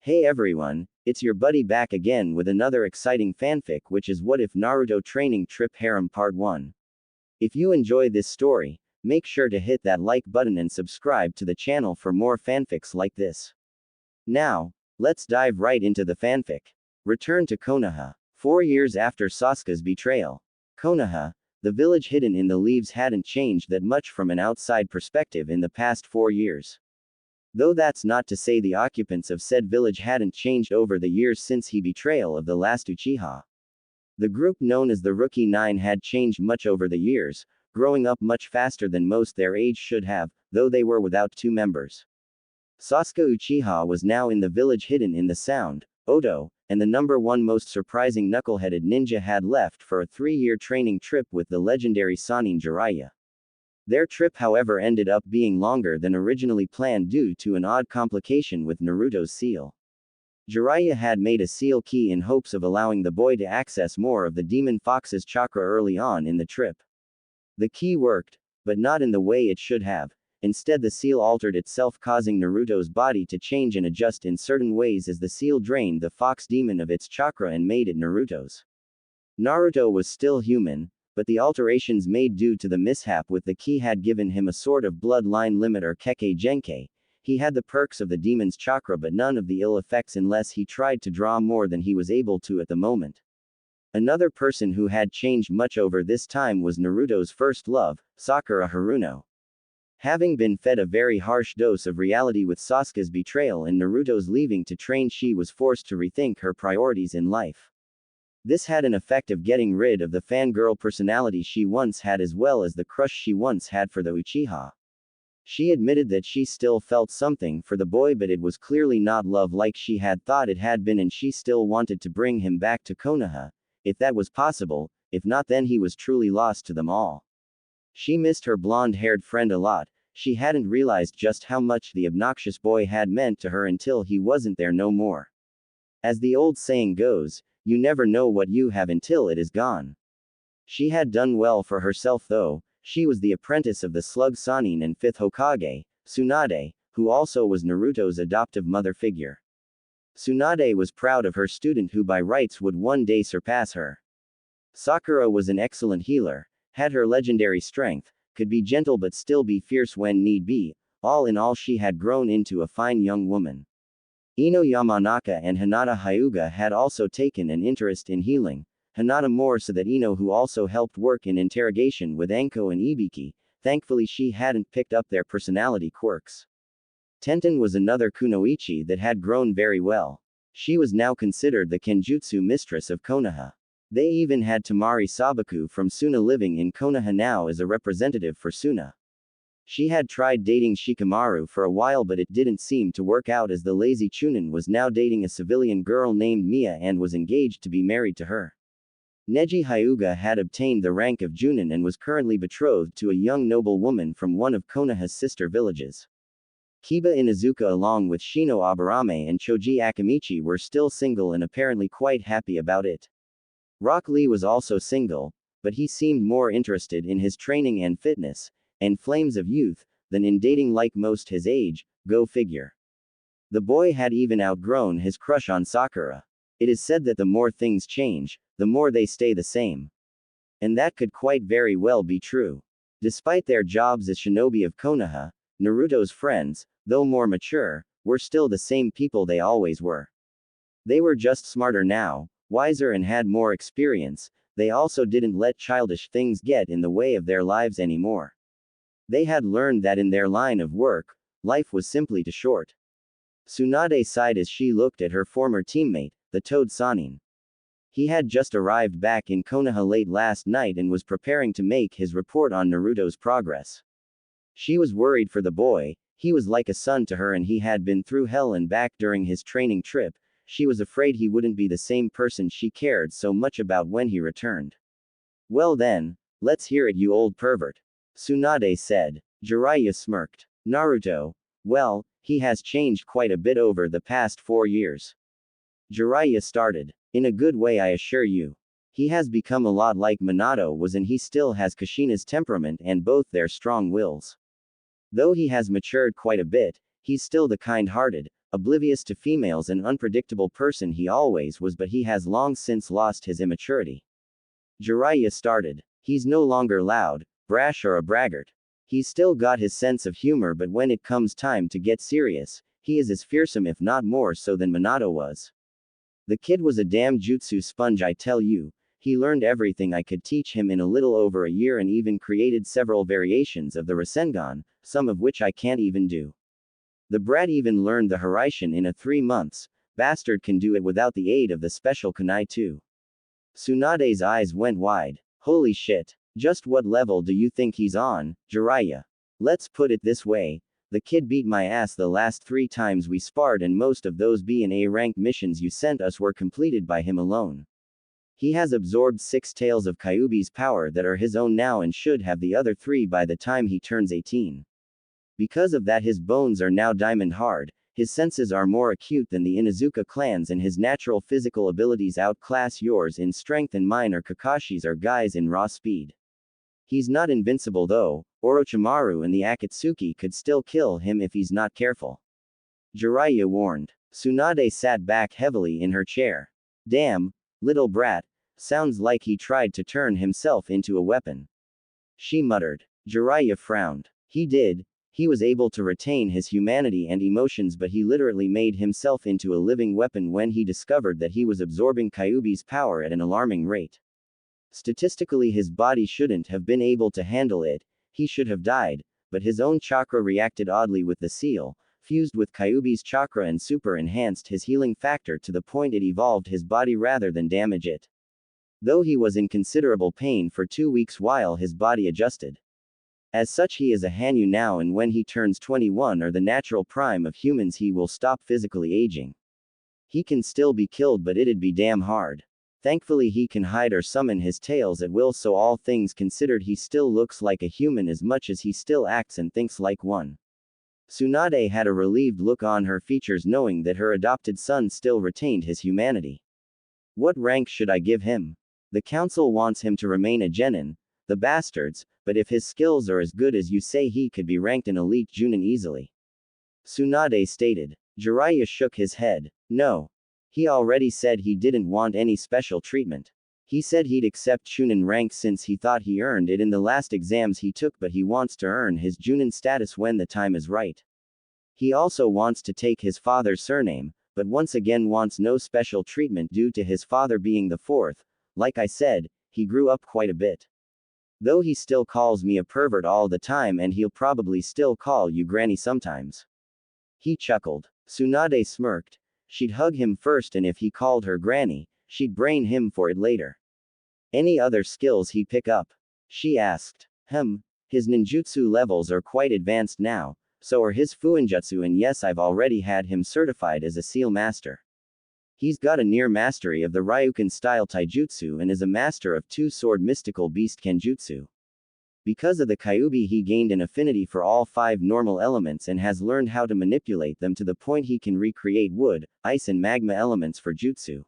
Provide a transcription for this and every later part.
Hey everyone, it's your buddy back again with another exciting fanfic, which is What If Naruto Training Trip Harem Part 1. If you enjoy this story, make sure to hit that like button and subscribe to the channel for more fanfics like this. Now, let's dive right into the fanfic. Return to Konoha. 4 years after Sasuke's betrayal. Konoha, the village hidden in the leaves, hadn't changed that much from an outside perspective in the past 4 years. Though that's not to say the occupants of said village hadn't changed over the years since his betrayal of the last Uchiha. The group known as the Rookie Nine had changed much over the years, growing up much faster than most their age should have, though they were without 2 members. Sasuke Uchiha was now in the village hidden in the Sound, Oto, and the number 1 most surprising knuckle-headed ninja had left for a 3-year training trip with the legendary Sannin Jiraiya. Their trip, however, ended up being longer than originally planned due to an odd complication with Naruto's seal. Jiraiya had made a seal key in hopes of allowing the boy to access more of the demon fox's chakra early on in the trip. The key worked, but not in the way it should have. Instead, the seal altered itself, causing Naruto's body to change and adjust in certain ways as the seal drained the fox demon of its chakra and made it Naruto's. Naruto was still human, but the alterations made due to the mishap with the key had given him a sort of bloodline limit or Kekkei Genkai. He had the perks of the demon's chakra but none of the ill effects unless he tried to draw more than he was able to at the moment. Another person who had changed much over this time was Naruto's first love, Sakura Haruno. Having been fed a very harsh dose of reality with Sasuke's betrayal and Naruto's leaving to train, she was forced to rethink her priorities in life. This had an effect of getting rid of the fangirl personality she once had as well as the crush she once had for the Uchiha. She admitted that she still felt something for the boy, but it was clearly not love like she had thought it had been, and she still wanted to bring him back to Konoha, if that was possible. If not, then he was truly lost to them all. She missed her blonde-haired friend a lot. She hadn't realized just how much the obnoxious boy had meant to her until he wasn't there no more. As the old saying goes, you never know what you have until it is gone. She had done well for herself though. She was the apprentice of the slug Sannin and 5th Hokage, Tsunade, who also was Naruto's adoptive mother figure. Tsunade was proud of her student who by rights would one day surpass her. Sakura was an excellent healer, had her legendary strength, could be gentle but still be fierce when need be. All in all, she had grown into a fine young woman. Ino Yamanaka and Hinata Hyuga had also taken an interest in healing, Hinata more so that Ino, who also helped work in interrogation with Anko and Ibiki. Thankfully she hadn't picked up their personality quirks. Tenten was another kunoichi that had grown very well. She was now considered the Kenjutsu mistress of Konoha. They even had Tamari Sabaku from Suna living in Konoha now as a representative for Suna. She had tried dating Shikamaru for a while, but it didn't seem to work out as the lazy Chunin was now dating a civilian girl named Mia and was engaged to be married to her. Neji Hyuga had obtained the rank of Junin and was currently betrothed to a young noble woman from one of Konoha's sister villages. Kiba Inuzuka along with Shino Aburame and Choji Akamichi were still single and apparently quite happy about it. Rock Lee was also single, but he seemed more interested in his training and fitness, and flames of youth, than in dating like most his age. Go figure. The boy had even outgrown his crush on Sakura. It is said that the more things change, the more they stay the same. And that could quite very well be true. Despite their jobs as shinobi of Konoha, Naruto's friends, though more mature, were still the same people they always were. They were just smarter now, wiser, and had more experience. They also didn't let childish things get in the way of their lives anymore. They had learned that in their line of work, life was simply too short. Tsunade sighed as she looked at her former teammate, the Toad Sannin. He had just arrived back in Konoha late last night and was preparing to make his report on Naruto's progress. She was worried for the boy. He was like a son to her and he had been through hell and back during his training trip. She was afraid he wouldn't be the same person she cared so much about when he returned. Well then, let's hear it, you old pervert, Tsunade said. Jiraiya smirked. Naruto, well, he has changed quite a bit over the past 4 years. Jiraiya started. In a good way, I assure you. He has become a lot like Minato was, and he still has Kushina's temperament and both their strong wills. Though he has matured quite a bit, he's still the kind-hearted, oblivious to females, an unpredictable person he always was, but he has long since lost his immaturity. Jiraiya started. He's no longer loud, brash, or a braggart. He's still got his sense of humor, but when it comes time to get serious, he is as fearsome, if not more so, than Minato was. The kid was a damn jutsu sponge, I tell you. He learned everything I could teach him in a little over a year and even created several variations of the Rasengan, some of which I can't even do. The brat even learned the Haraishin in 3 months. Bastard can do it without the aid of the special kunai too. Tsunade's eyes went wide. Holy shit. Just what level do you think he's on, Jiraiya? Let's put it this way. The kid beat my ass the last 3 times we sparred, and most of those B and A rank missions you sent us were completed by him alone. He has absorbed 6 tails of Kyuubi's power that are his own now and should have the other 3 by the time he turns 18. Because of that, his bones are now diamond hard, his senses are more acute than the Inuzuka clans, and his natural physical abilities outclass yours in strength, and mine or Kakashi's are guys in raw speed. He's not invincible though. Orochimaru and the Akatsuki could still kill him if he's not careful. Jiraiya warned. Tsunade sat back heavily in her chair. Damn, little brat, sounds like he tried to turn himself into a weapon. She muttered. Jiraiya frowned. He did. He was able to retain his humanity and emotions, but he literally made himself into a living weapon when he discovered that he was absorbing Kyuubi's power at an alarming rate. Statistically, his body shouldn't have been able to handle it, he should have died, but his own chakra reacted oddly with the seal, fused with Kyuubi's chakra, and super enhanced his healing factor to the point it evolved his body rather than damage it. Though he was in considerable pain for 2 weeks while his body adjusted. As such, he is a Hanyu now, and when he turns 21 or the natural prime of humans, he will stop physically aging. He can still be killed, but it'd be damn hard. Thankfully, he can hide or summon his tails at will, so all things considered, he still looks like a human as much as he still acts and thinks like one. Tsunade had a relieved look on her features, knowing that her adopted son still retained his humanity. What rank should I give him? The council wants him to remain a genin, the bastards, but if his skills are as good as you say, he could be ranked an elite Junin easily. Tsunade stated. Jiraiya shook his head. No. He already said he didn't want any special treatment. He said he'd accept Chunin rank since he thought he earned it in the last exams he took, but he wants to earn his Junin status when the time is right. He also wants to take his father's surname, but once again wants no special treatment due to his father being the 4th. Like I said, he grew up quite a bit. Though he still calls me a pervert all the time, and he'll probably still call you granny sometimes. He chuckled. Tsunade smirked. She'd hug him first, and if he called her granny, she'd brain him for it later. Any other skills he pick up? She asked. His ninjutsu levels are quite advanced now, so are his fuinjutsu, and yes, I've already had him certified as a seal master. He's got a near mastery of the Ryukin-style taijutsu and is a master of 2-sword mystical beast kenjutsu. Because of the Kyuubi, he gained an affinity for all 5 normal elements and has learned how to manipulate them to the point he can recreate wood, ice, and magma elements for jutsu.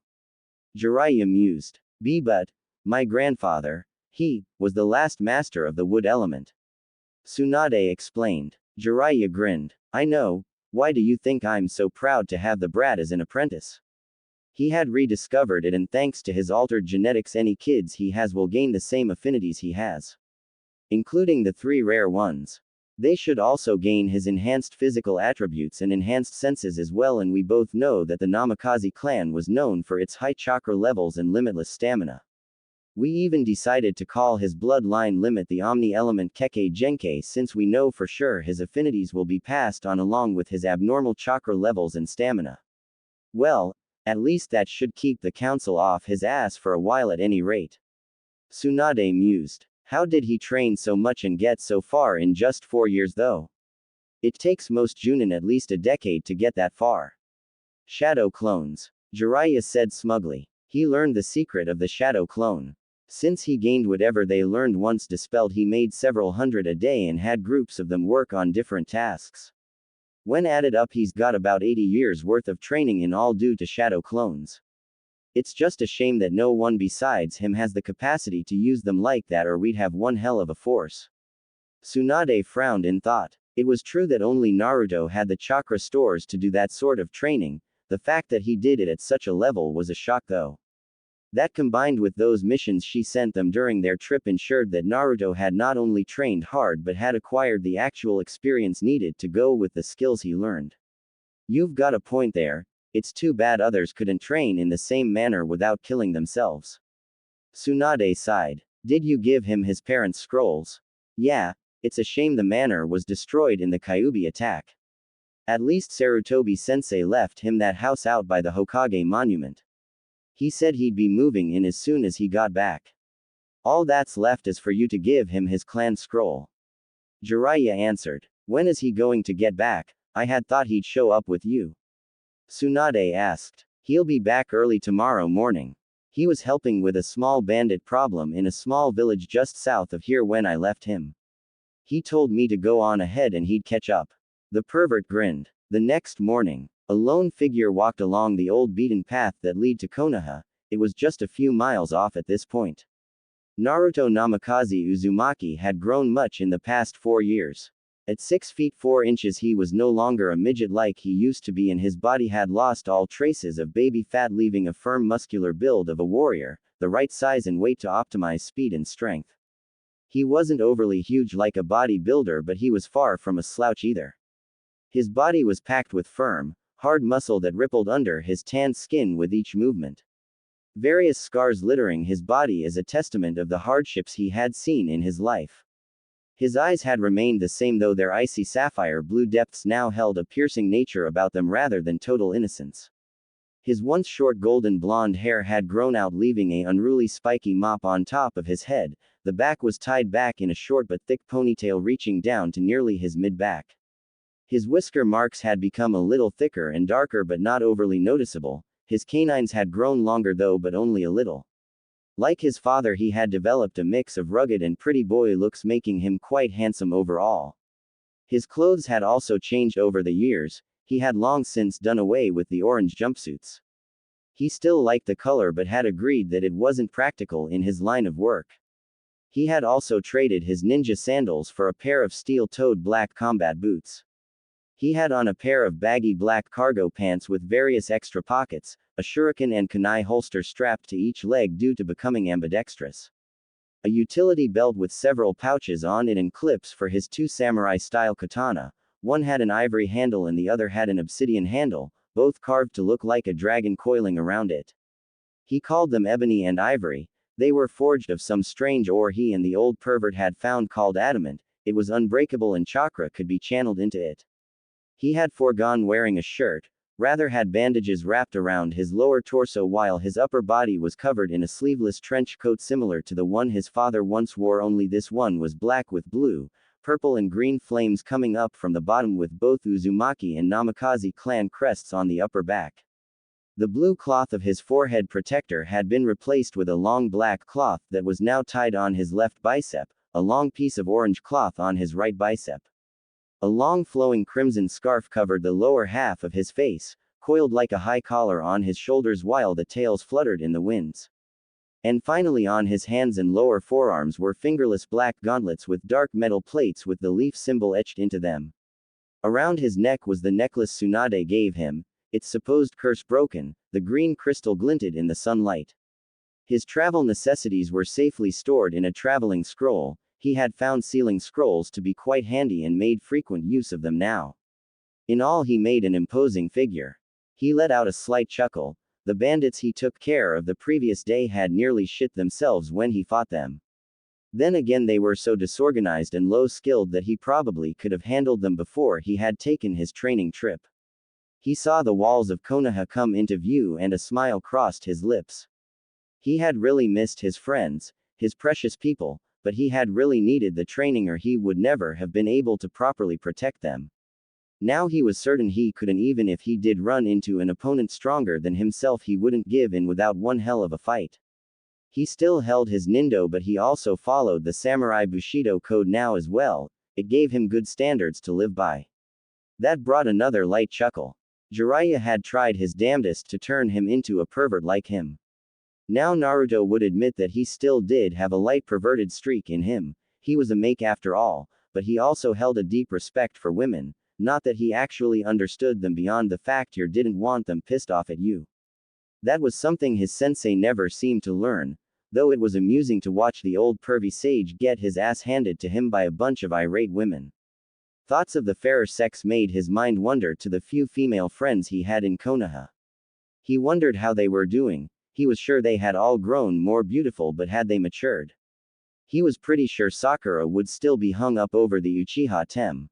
Jiraiya mused. But my grandfather, he was the last master of the wood element. Tsunade explained. Jiraiya grinned. I know. Why do you think I'm so proud to have the brat as an apprentice? He had rediscovered it, and thanks to his altered genetics, any kids he has will gain the same affinities he has. Including the 3 rare ones. They should also gain his enhanced physical attributes and enhanced senses as well, and we both know that the Namikaze clan was known for its high chakra levels and limitless stamina. We even decided to call his bloodline limit the Omni-element Kekkei Genkei, since we know for sure his affinities will be passed on along with his abnormal chakra levels and stamina. Well, at least that should keep the council off his ass for a while at any rate. Tsunade mused. How did he train so much and get so far in just 4 years though? It takes most Junin at least a decade to get that far. Shadow clones. Jiraiya said smugly. He learned the secret of the shadow clone. Since he gained whatever they learned once dispelled, he made several hundred a day and had groups of them work on different tasks. When added up, he's got about 80 years worth of training in all due to shadow clones. It's just a shame that no one besides him has the capacity to use them like that, or we'd have one hell of a force. Tsunade frowned in thought. It was true that only Naruto had the chakra stores to do that sort of training, the fact that he did it at such a level was a shock though. That combined with those missions she sent them during their trip ensured that Naruto had not only trained hard but had acquired the actual experience needed to go with the skills he learned. You've got a point there, it's too bad others couldn't train in the same manner without killing themselves. Tsunade sighed. Did you give him his parents' scrolls? Yeah, it's a shame the manor was destroyed in the Kyuubi attack. At least Sarutobi-sensei left him that house out by the Hokage monument. He said he'd be moving in as soon as he got back. All that's left is for you to give him his clan scroll. Jiraiya answered. When is he going to get back? I had thought he'd show up with you. Tsunade asked. He'll be back early tomorrow morning. He was helping with a small bandit problem in a small village just south of here when I left him. He told me to go on ahead and he'd catch up. The pervert grinned. The next morning, a lone figure walked along the old beaten path that led to Konoha. It was just a few miles off at this point. Naruto Namikaze Uzumaki had grown much in the past 4 years. At 6 feet 4 inches he was no longer a midget like he used to be and his body had lost all traces of baby fat leaving a firm muscular build of a warrior, the right size and weight to optimize speed and strength. He wasn't overly huge like a bodybuilder but he was far from a slouch either. His body was packed with firm, hard muscle that rippled under his tanned skin with each movement. Various scars littering his body is a testament of the hardships he had seen in his life. His eyes had remained the same though their icy sapphire blue depths now held a piercing nature about them rather than total innocence. His once short golden blonde hair had grown out leaving a unruly spiky mop on top of his head, the back was tied back in a short but thick ponytail reaching down to nearly his mid-back. His whisker marks had become a little thicker and darker but not overly noticeable, his canines had grown longer though but only a little. Like his father he had developed a mix of rugged and pretty boy looks making him quite handsome overall. His clothes had also changed over the years, he had long since done away with the orange jumpsuits. He still liked the color but had agreed that it wasn't practical in his line of work. He had also traded his ninja sandals for a pair of steel-toed black combat boots. He had on a pair of baggy black cargo pants with various extra pockets, a shuriken and kunai holster strapped to each leg due to becoming ambidextrous. A utility belt with several pouches on it and clips for his 2 samurai-style katana, one had an ivory handle and the other had an obsidian handle, both carved to look like a dragon coiling around it. He called them ebony and ivory, they were forged of some strange ore he and the old pervert had found called adamant, it was unbreakable and chakra could be channeled into it. He had foregone wearing a shirt, rather had bandages wrapped around his lower torso while his upper body was covered in a sleeveless trench coat similar to the one his father once wore only this one was black with blue, purple and green flames coming up from the bottom with both Uzumaki and Namikaze clan crests on the upper back. The blue cloth of his forehead protector had been replaced with a long black cloth that was now tied on his left bicep, a long piece of orange cloth on his right bicep. A long flowing crimson scarf covered the lower half of his face, coiled like a high collar on his shoulders while the tails fluttered in the winds. And finally on his hands and lower forearms were fingerless black gauntlets with dark metal plates with the leaf symbol etched into them. Around his neck was the necklace Tsunade gave him, its supposed curse broken, the green crystal glinted in the sunlight. His travel necessities were safely stored in a traveling scroll. He had found sealing scrolls to be quite handy and made frequent use of them now. In all he made an imposing figure. He let out a slight chuckle, the bandits he took care of the previous day had nearly shit themselves when he fought them. Then again they were so disorganized and low-skilled that he probably could have handled them before he had taken his training trip. He saw the walls of Konoha come into view and a smile crossed his lips. He had really missed his friends, his precious people, but he had really needed the training or he would never have been able to properly protect them. Now he was certain he couldn't even if he did run into an opponent stronger than himself he wouldn't give in without one hell of a fight. He still held his nindo but he also followed the samurai bushido code now as well, it gave him good standards to live by. That brought another light chuckle. Jiraiya had tried his damnedest to turn him into a pervert like him. Now Naruto would admit that he still did have a light perverted streak in him, he was a make after all, but he also held a deep respect for women, not that he actually understood them beyond the fact you didn't want them pissed off at you. That was something his sensei never seemed to learn, though it was amusing to watch the old pervy sage get his ass handed to him by a bunch of irate women. Thoughts of the fairer sex made his mind wander to the few female friends he had in Konoha. He wondered how they were doing. He was sure they had all grown more beautiful, but had they matured? He was pretty sure Sakura would still be hung up over the Uchiha Tem.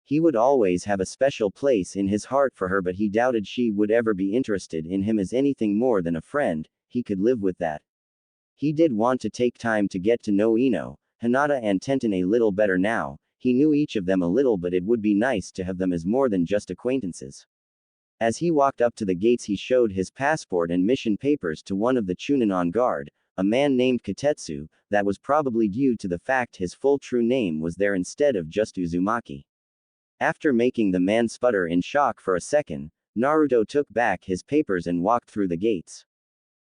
He would always have a special place in his heart for her, but he doubted she would ever be interested in him as anything more than a friend. He could live with that. He did want to take time to get to know Ino, Hinata and Tenten a little better now. He knew each of them a little, but it would be nice to have them as more than just acquaintances. As he walked up to the gates, he showed his passport and mission papers to one of the Chunin on guard, a man named Katetsu. That was probably due to the fact his full true name was there instead of just Uzumaki. After making the man sputter in shock for a second, Naruto took back his papers and walked through the gates.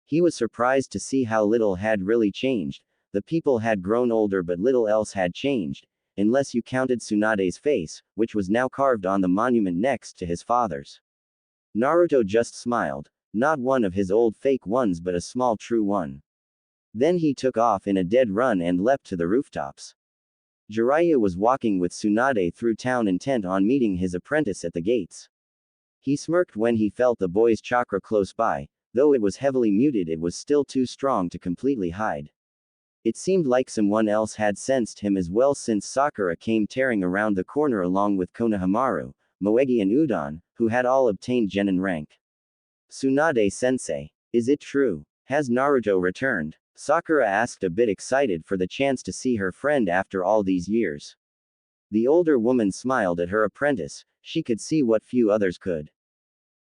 He was surprised to see how little had really changed. The people had grown older, but little else had changed, unless you counted Tsunade's face, which was now carved on the monument next to his father's. Naruto just smiled, not one of his old fake ones but a small true one. Then he took off in a dead run and leapt to the rooftops. Jiraiya was walking with Tsunade through town intent on meeting his apprentice at the gates. He smirked when he felt the boy's chakra close by. Though it was heavily muted, it was still too strong to completely hide. It seemed like someone else had sensed him as well, since Sakura came tearing around the corner along with Konohamaru, Moegi and Udon, who had all obtained genin rank. Tsunade-sensei, is it true? Has Naruto returned? Sakura asked, a bit excited for the chance to see her friend after all these years. The older woman smiled at her apprentice. She could see what few others could.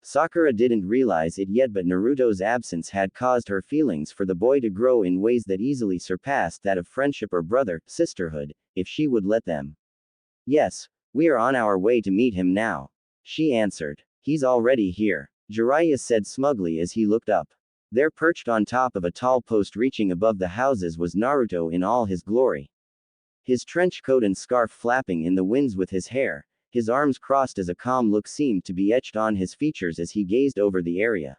Sakura didn't realize it yet, but Naruto's absence had caused her feelings for the boy to grow in ways that easily surpassed that of friendship or sisterhood, if she would let them. Yes, we are on our way to meet him now, she answered. He's already here, Jiraiya said smugly as he looked up. There, perched on top of a tall post reaching above the houses, was Naruto in all his glory. His trench coat and scarf flapping in the winds with his hair, his arms crossed as a calm look seemed to be etched on his features as he gazed over the area.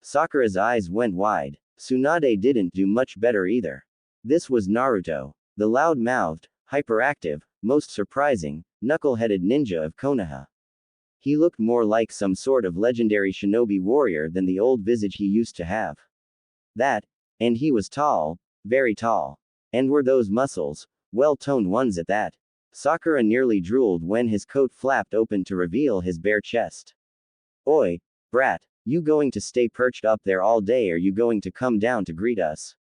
Sakura's eyes went wide. Tsunade didn't do much better either. This was Naruto, the loud-mouthed, hyperactive, most surprising, knuckle-headed ninja of Konoha. He looked more like some sort of legendary shinobi warrior than the old visage he used to have. And he was tall, very tall. And were those muscles, well-toned ones at that. Sakura nearly drooled when his coat flapped open to reveal his bare chest. Oi, brat, you going to stay perched up there all day, or you going to come down to greet us?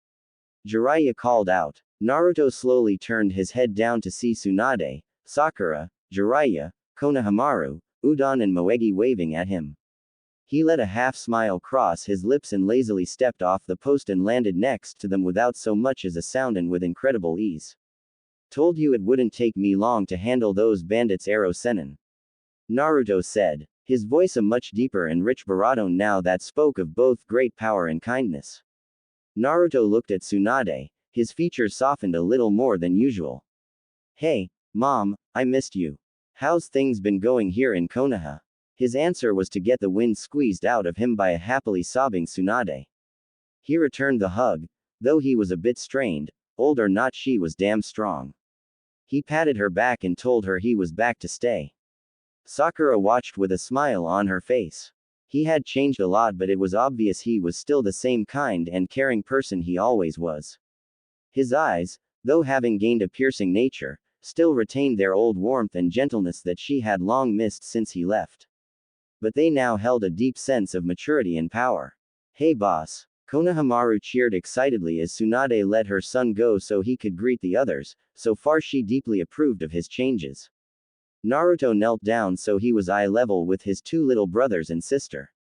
Jiraiya called out. Naruto slowly turned his head down to see Tsunade, Sakura, Jiraiya, Konohamaru, Udon and Moegi waving at him. He let a half-smile cross his lips and lazily stepped off the post and landed next to them without so much as a sound and with incredible ease. Told you it wouldn't take me long to handle those bandits, Aro Sennin, Naruto said, his voice a much deeper and rich baritone now that spoke of both great power and kindness. Naruto looked at Tsunade, his features softened a little more than usual. Hey, Mom, I missed you. How's things been going here in Konoha? His answer was to get the wind squeezed out of him by a happily sobbing Tsunade. He returned the hug, though he was a bit strained. Old or not, she was damn strong. He patted her back and told her he was back to stay. Sakura watched with a smile on her face. He had changed a lot, but it was obvious he was still the same kind and caring person he always was. His eyes, though having gained a piercing nature, still retained their old warmth and gentleness that she had long missed since he left. But they now held a deep sense of maturity and power. Hey boss, Konohamaru cheered excitedly as Tsunade let her son go so he could greet the others. So far she deeply approved of his changes. Naruto knelt down so he was eye level with his two little brothers and sister.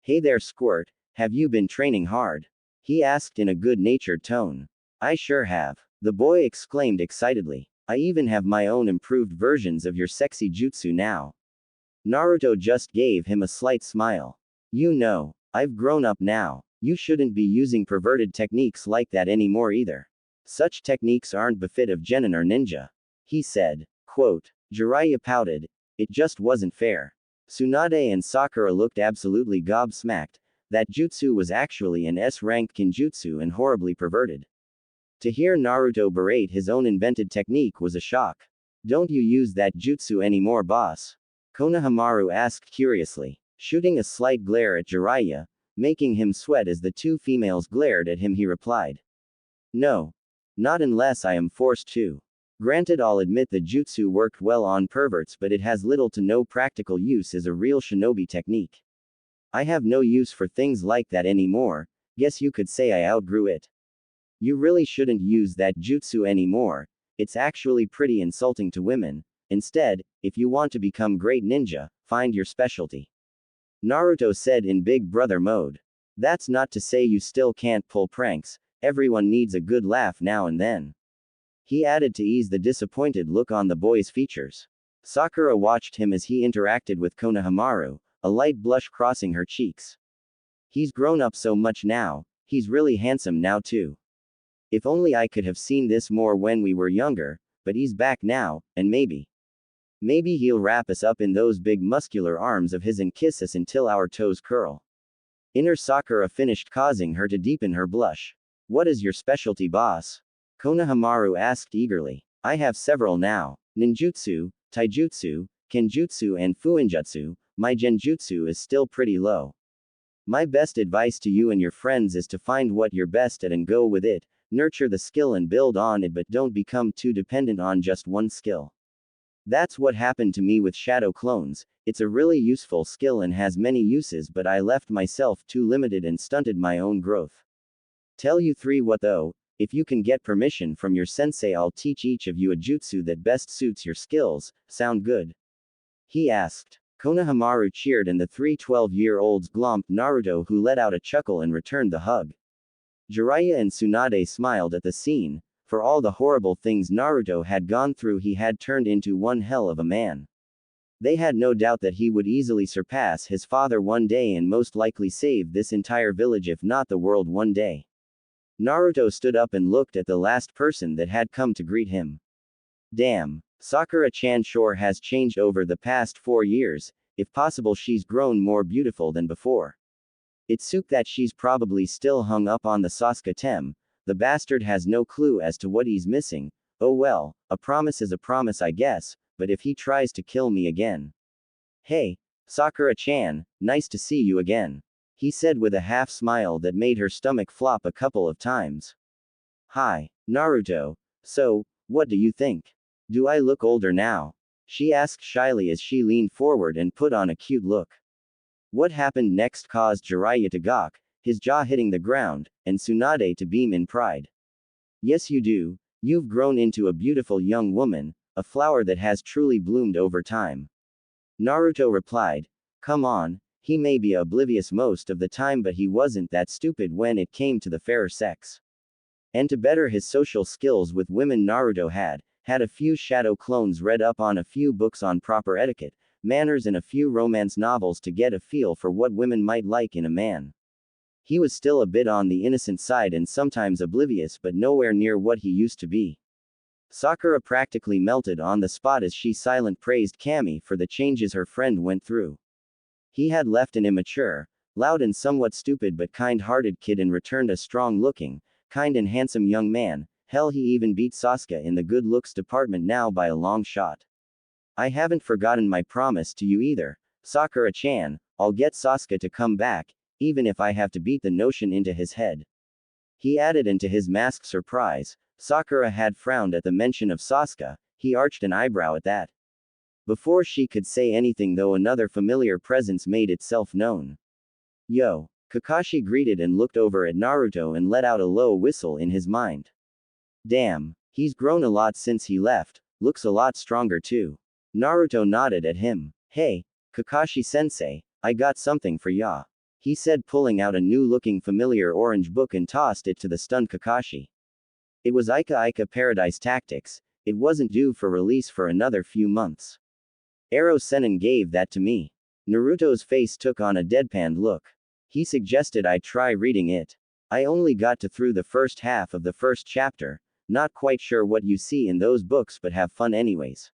Hey there, Squirt, have you been training hard? He asked in a good-natured tone. I sure have, the boy exclaimed excitedly. I even have my own improved versions of your sexy jutsu now. Naruto just gave him a slight smile. You know, I've grown up now. You shouldn't be using perverted techniques like that anymore either. Such techniques aren't befit of genin or ninja. he said. Quote. Jiraiya pouted. It just wasn't fair. Tsunade and Sakura looked absolutely gobsmacked. That jutsu was actually an S-ranked kinjutsu and horribly perverted. To hear Naruto berate his own invented technique was a shock. Don't you use that jutsu anymore, boss? Konohamaru asked curiously, shooting a slight glare at Jiraiya, making him sweat as the two females glared at him. He replied. No. Not unless I am forced to. Granted, I'll admit the jutsu worked well on perverts, but it has little to no practical use as a real shinobi technique. I have no use for things like that anymore. Guess you could say I outgrew it. You really shouldn't use that jutsu anymore. It's actually pretty insulting to women. Instead, if you want to become great ninja, find your specialty. Naruto said in Big Brother mode. That's not to say you still can't pull pranks. Everyone needs a good laugh now and then. He added to ease the disappointed look on the boy's features. Sakura watched him as he interacted with Konohamaru, a light blush crossing her cheeks. He's grown up so much now. He's really handsome now too. If only I could have seen this more when we were younger, but he's back now, and maybe he'll wrap us up in those big muscular arms of his and kiss us until our toes curl. Inner Sakura finished, causing her to deepen her blush. What is your specialty, boss? Konohamaru asked eagerly. I have several now. Ninjutsu, taijutsu, kenjutsu and fuinjutsu. My genjutsu is still pretty low. My best advice to you and your friends is to find what you're best at and go with it. Nurture the skill and build on it, but don't become too dependent on just one skill. That's what happened to me with shadow clones. It's a really useful skill and has many uses, but I left myself too limited and stunted my own growth. Tell you three what though? If you can get permission from your sensei, I'll teach each of you a jutsu that best suits your skills. Sound good? He asked. Konohamaru cheered and the three 12-year-olds glomped Naruto, who let out a chuckle and returned the hug. Jiraiya and Tsunade smiled at the scene. For all the horrible things Naruto had gone through, he had turned into one hell of a man. They had no doubt that he would easily surpass his father one day and most likely save this entire village, if not the world, one day. Naruto stood up and looked at the last person that had come to greet him. Damn. Sakura-chan sure has changed over the past 4 years. If possible, she's grown more beautiful than before. It's soup that she's probably still hung up on the Sasuke-tem. The bastard has no clue as to what he's missing. Oh well, a promise is a promise, I guess, but if he tries to kill me again. Hey, Sakura-chan, nice to see you again. He said with a half smile that made her stomach flop a couple of times. Hi, Naruto. So, what do you think? Do I look older now? She asked shyly as she leaned forward and put on a cute look. What happened next caused Jiraiya to gawk, his jaw hitting the ground, and Tsunade to beam in pride. Yes, you do. You've grown into a beautiful young woman, a flower that has truly bloomed over time. Naruto replied. Come on. He may be oblivious most of the time, but he wasn't that stupid when it came to the fairer sex. And to better his social skills with women, Naruto had a few shadow clones, read up on a few books on proper etiquette, manners, and a few romance novels to get a feel for what women might like in a man. He was still a bit on the innocent side and sometimes oblivious, but nowhere near what he used to be. Sakura practically melted on the spot as she silent praised Kami for the changes her friend went through. He had left an immature, loud and somewhat stupid but kind-hearted kid and returned a strong-looking, kind and handsome young man. Hell, he even beat Sasuke in the good looks department now by a long shot. I haven't forgotten my promise to you either, Sakura-chan. I'll get Sasuke to come back, even if I have to beat the notion into his head. He added, and to his masked surprise, Sakura had frowned at the mention of Sasuke. He arched an eyebrow at that. Before she could say anything though, another familiar presence made itself known. Yo! Kakashi greeted and looked over at Naruto and let out a low whistle in his mind. Damn, he's grown a lot since he left, looks a lot stronger too. Naruto nodded at him. Hey, Kakashi-sensei, I got something for ya. He said, pulling out a new-looking familiar orange book and tossed it to the stunned Kakashi. It was Ika Ika Paradise Tactics. It wasn't due for release for another few months. Ero Sennin gave that to me. Naruto's face took on a deadpanned look. He suggested I try reading it. I only got to through the first half of the first chapter. Not quite sure what you see in those books, but have fun anyways.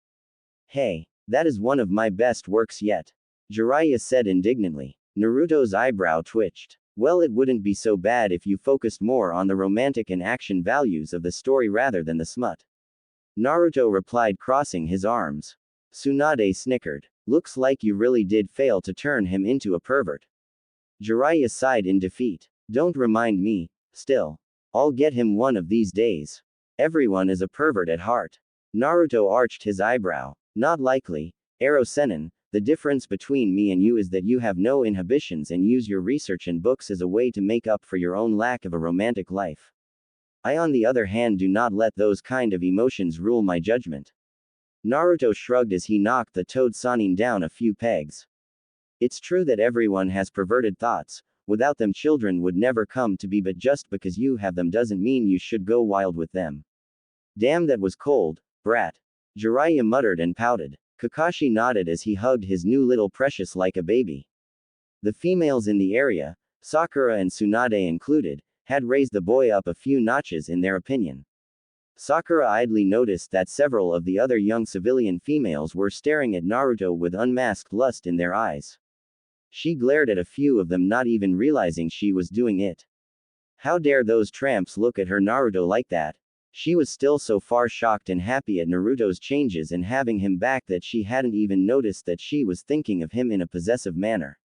Hey, that is one of my best works yet. Jiraiya said indignantly. Naruto's eyebrow twitched. Well, it wouldn't be so bad if you focused more on the romantic and action values of the story rather than the smut. Naruto replied, crossing his arms. Tsunade snickered. Looks like you really did fail to turn him into a pervert. Jiraiya sighed in defeat. Don't remind me, still. I'll get him one of these days. Everyone is a pervert at heart. Naruto arched his eyebrow. Not likely, Ero Sennin. The difference between me and you is that you have no inhibitions and use your research and books as a way to make up for your own lack of a romantic life. I, on the other hand, do not let those kind of emotions rule my judgment. Naruto shrugged as he knocked the toad Sannin down a few pegs. It's true that everyone has perverted thoughts. Without them, children would never come to be, but just because you have them doesn't mean you should go wild with them. Damn, that was cold, brat. Jiraiya muttered and pouted. Kakashi nodded as he hugged his new little precious like a baby. The females in the area, Sakura and Tsunade included, had raised the boy up a few notches in their opinion. Sakura idly noticed that several of the other young civilian females were staring at Naruto with unmasked lust in their eyes. She glared at a few of them, not even realizing she was doing it. How dare those tramps look at her Naruto like that? She was still so far shocked and happy at Naruto's changes and having him back that she hadn't even noticed that she was thinking of him in a possessive manner.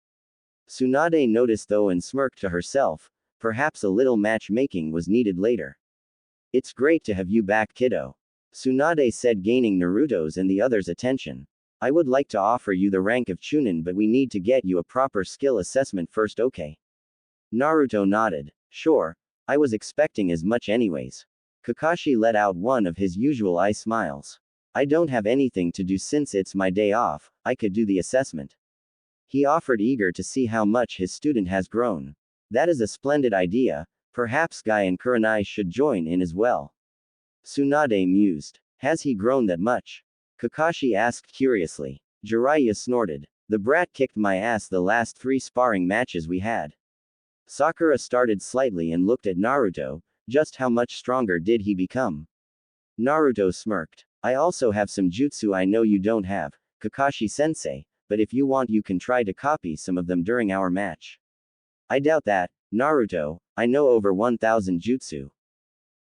Tsunade noticed though and smirked to herself. Perhaps a little matchmaking was needed later. It's great to have you back, kiddo. Tsunade said, gaining Naruto's and the others' attention. I would like to offer you the rank of Chunin, but we need to get you a proper skill assessment first, okay? Naruto nodded. Sure. I was expecting as much anyways. Kakashi let out one of his usual eye smiles. I don't have anything to do since it's my day off, I could do the assessment. He offered, eager to see how much his student has grown. That is a splendid idea, perhaps Guy and Kurenai should join in as well. Tsunade mused. Has he grown that much? Kakashi asked curiously. Jiraiya snorted. The brat kicked my ass the last 3 sparring matches we had. Sakura started slightly and looked at Naruto. Just how much stronger did he become? Naruto smirked. I also have some jutsu I know you don't have, Kakashi-sensei, but if you want you can try to copy some of them during our match. I doubt that, Naruto. I know over 1,000 jutsu.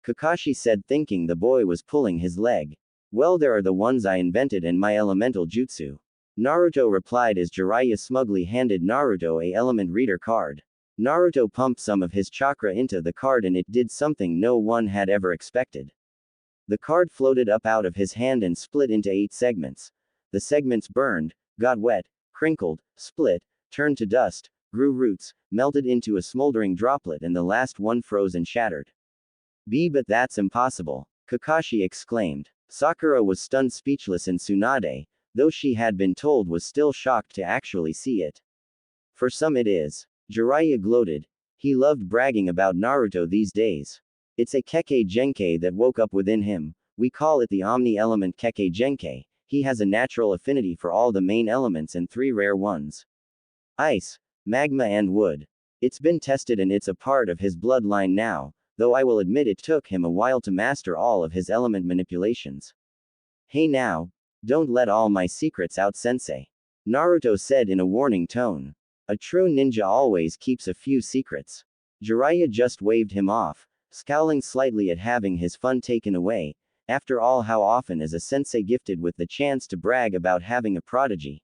Kakashi said, thinking the boy was pulling his leg. Well, there are the ones I invented and my elemental jutsu. Naruto replied as Jiraiya smugly handed Naruto a element reader card. Naruto pumped some of his chakra into the card and it did something no one had ever expected. The card floated up out of his hand and split into 8 segments. The segments burned, got wet, crinkled, split, turned to dust, grew roots, melted into a smoldering droplet, and the last one froze and shattered. But that's impossible, Kakashi exclaimed. Sakura was stunned speechless and Tsunade, though she had been told, was still shocked to actually see it. For some it is. Jiraiya gloated. He loved bragging about Naruto these days. It's a Kekkei Genkai that woke up within him. We call it the Omni-Element Kekkei Genkai. He has a natural affinity for all the main elements and 3 rare ones. Ice, magma and wood. It's been tested and it's a part of his bloodline now, though I will admit it took him a while to master all of his element manipulations. Hey now, don't let all my secrets out, sensei. Naruto said in a warning tone. A true ninja always keeps a few secrets. Jiraiya just waved him off, scowling slightly at having his fun taken away. After all, how often is a sensei gifted with the chance to brag about having a prodigy?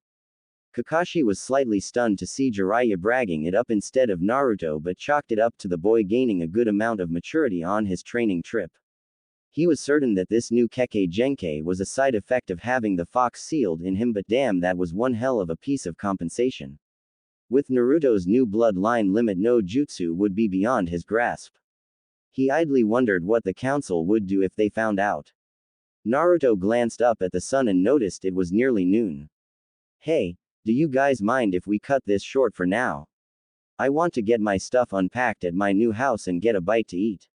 Kakashi was slightly stunned to see Jiraiya bragging it up instead of Naruto, but chalked it up to the boy gaining a good amount of maturity on his training trip. He was certain that this new Kekkei Genkai was a side effect of having the fox sealed in him, but damn, that was one hell of a piece of compensation. With Naruto's new bloodline limit, no jutsu would be beyond his grasp. He idly wondered what the council would do if they found out. Naruto glanced up at the sun and noticed it was nearly noon. Hey, do you guys mind if we cut this short for now? I want to get my stuff unpacked at my new house and get a bite to eat.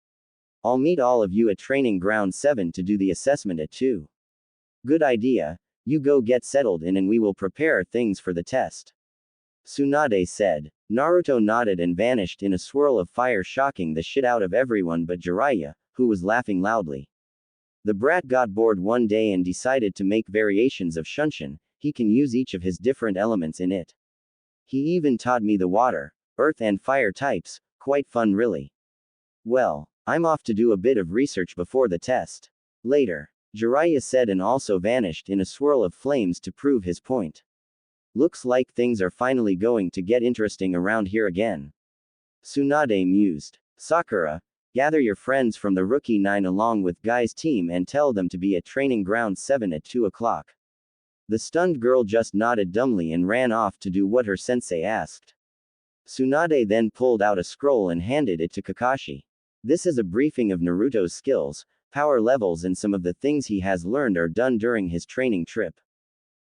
I'll meet all of you at Training Ground 7 to do the assessment at 2. Good idea, you go get settled in and we will prepare things for the test. Tsunade said. Naruto nodded and vanished in a swirl of fire, shocking the shit out of everyone but Jiraiya, who was laughing loudly. The brat got bored one day and decided to make variations of Shunshin. He can use each of his different elements in it. He even taught me the water, earth and fire types, quite fun really. Well, I'm off to do a bit of research before the test. Later, Jiraiya said and also vanished in a swirl of flames to prove his point. Looks like things are finally going to get interesting around here again. Tsunade mused. Sakura, gather your friends from the Rookie 9 along with Guy's team and tell them to be at Training Ground 7 at 2 o'clock. The stunned girl just nodded dumbly and ran off to do what her sensei asked. Tsunade then pulled out a scroll and handed it to Kakashi. This is a briefing of Naruto's skills, power levels and some of the things he has learned or done during his training trip.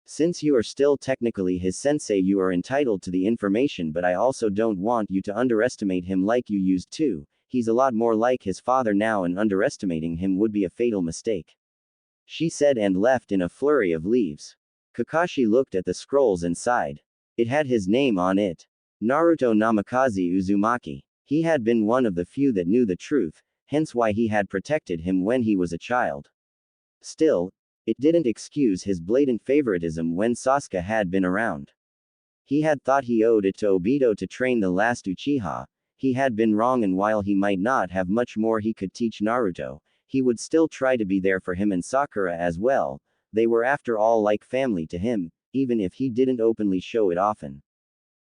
Since you are still technically his sensei, you are entitled to the information, but I also don't want you to underestimate him like you used to. He's a lot more like his father now and underestimating him would be a fatal mistake. She said and left in a flurry of leaves. Kakashi looked at the scrolls and sighed. It had his name on it. Naruto Namikaze Uzumaki. He had been one of the few that knew the truth, hence why he had protected him when he was a child. Still, it didn't excuse his blatant favoritism when Sasuke had been around. He had thought he owed it to Obito to train the last Uchiha. He had been wrong, and while he might not have much more he could teach Naruto, he would still try to be there for him and Sakura as well. They were after all like family to him, even if he didn't openly show it often.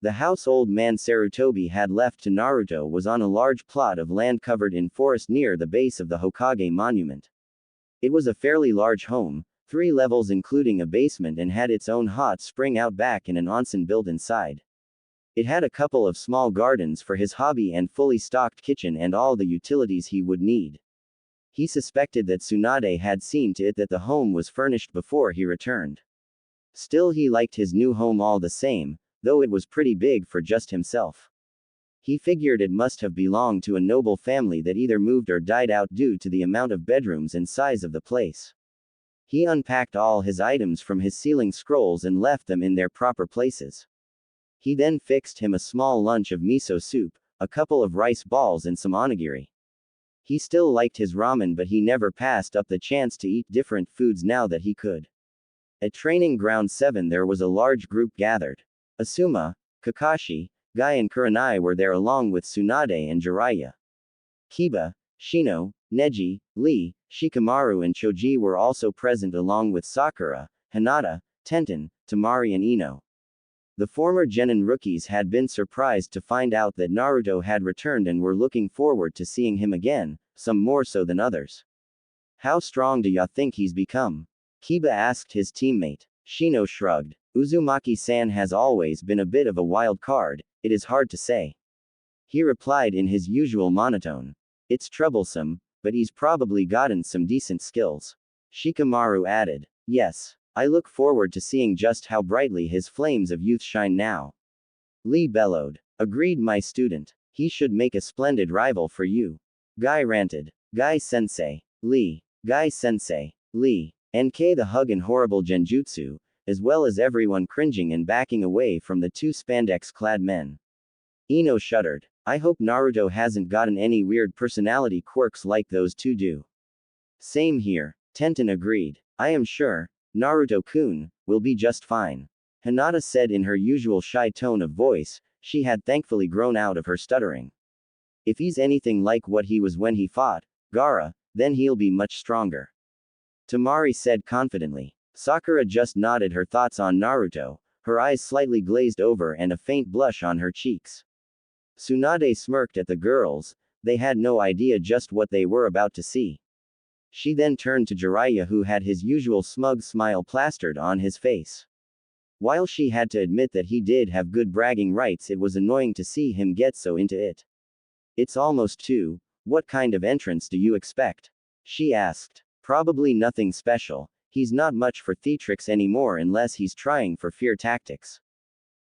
The house old man Sarutobi had left to Naruto was on a large plot of land covered in forest near the base of the Hokage monument. It was a fairly large home, 3 levels including a basement, and had its own hot spring out back and an onsen built inside. It had a couple of small gardens for his hobby and fully stocked kitchen and all the utilities he would need. He suspected that Tsunade had seen to it that the home was furnished before he returned. Still, he liked his new home all the same, though it was pretty big for just himself. He figured it must have belonged to a noble family that either moved or died out due to the amount of bedrooms and size of the place. He unpacked all his items from his ceiling scrolls and left them in their proper places. He then fixed him a small lunch of miso soup, a couple of rice balls and some onigiri. He still liked his ramen, but he never passed up the chance to eat different foods now that he could. At Training Ground 7 there was a large group gathered. Asuma, Kakashi, Guy and Kurenai were there along with Tsunade and Jiraiya. Kiba, Shino, Neji, Lee, Shikamaru and Choji were also present along with Sakura, Hinata, Tenten, Temari and Ino. The former Genin rookies had been surprised to find out that Naruto had returned and were looking forward to seeing him again, some more so than others. How strong do ya think he's become? Kiba asked his teammate. Shino shrugged. Uzumaki-san has always been a bit of a wild card, it is hard to say. He replied in his usual monotone. It's troublesome, but he's probably gotten some decent skills. Shikamaru added. Yes, I look forward to seeing just how brightly his flames of youth shine now. Lee bellowed. Agreed, my student. He should make a splendid rival for you. Guy ranted. Guy-sensei. Lee. Guy-sensei. Lee. NK the hug and horrible genjutsu, as well as everyone cringing and backing away from the 2 spandex-clad men. Ino shuddered. I hope Naruto hasn't gotten any weird personality quirks like those 2 do. Same here, Tenten agreed. I am sure, Naruto-kun, will be just fine. Hinata said in her usual shy tone of voice. She had thankfully grown out of her stuttering. If he's anything like what he was when he fought Gaara, then he'll be much stronger. Temari said confidently. Sakura just nodded her thoughts on Naruto, her eyes slightly glazed over and a faint blush on her cheeks. Tsunade smirked at the girls, they had no idea just what they were about to see. She then turned to Jiraiya, who had his usual smug smile plastered on his face. While she had to admit that he did have good bragging rights, it was annoying to see him get so into it. It's almost 2, what kind of entrance do you expect? She asked. Probably nothing special. He's not much for theatrics anymore unless he's trying for fear tactics.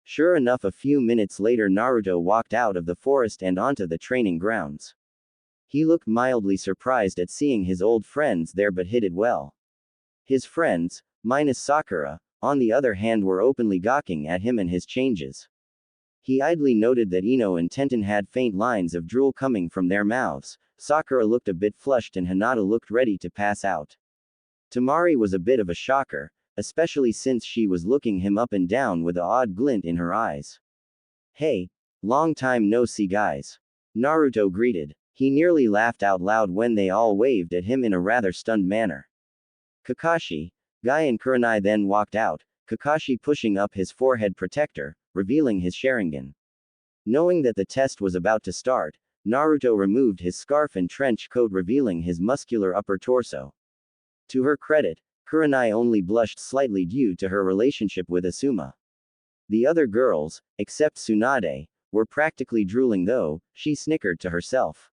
Sure enough, a few minutes later Naruto walked out of the forest and onto the training grounds. He looked mildly surprised at seeing his old friends there, but hid it well. His friends, minus Sakura, on the other hand, were openly gawking at him and his changes. He idly noted that Ino and Tenten had faint lines of drool coming from their mouths. Sakura looked a bit flushed and Hinata looked ready to pass out. Tamari was a bit of a shocker, especially since she was looking him up and down with an odd glint in her eyes. Hey, long time no see guys. Naruto greeted. He nearly laughed out loud when they all waved at him in a rather stunned manner. Kakashi, Guy and Kurenai then walked out, Kakashi pushing up his forehead protector, revealing his Sharingan. Knowing that the test was about to start, Naruto removed his scarf and trench coat revealing his muscular upper torso. To her credit, Kurenai only blushed slightly due to her relationship with Asuma. The other girls, except Tsunade, were practically drooling though, she snickered to herself.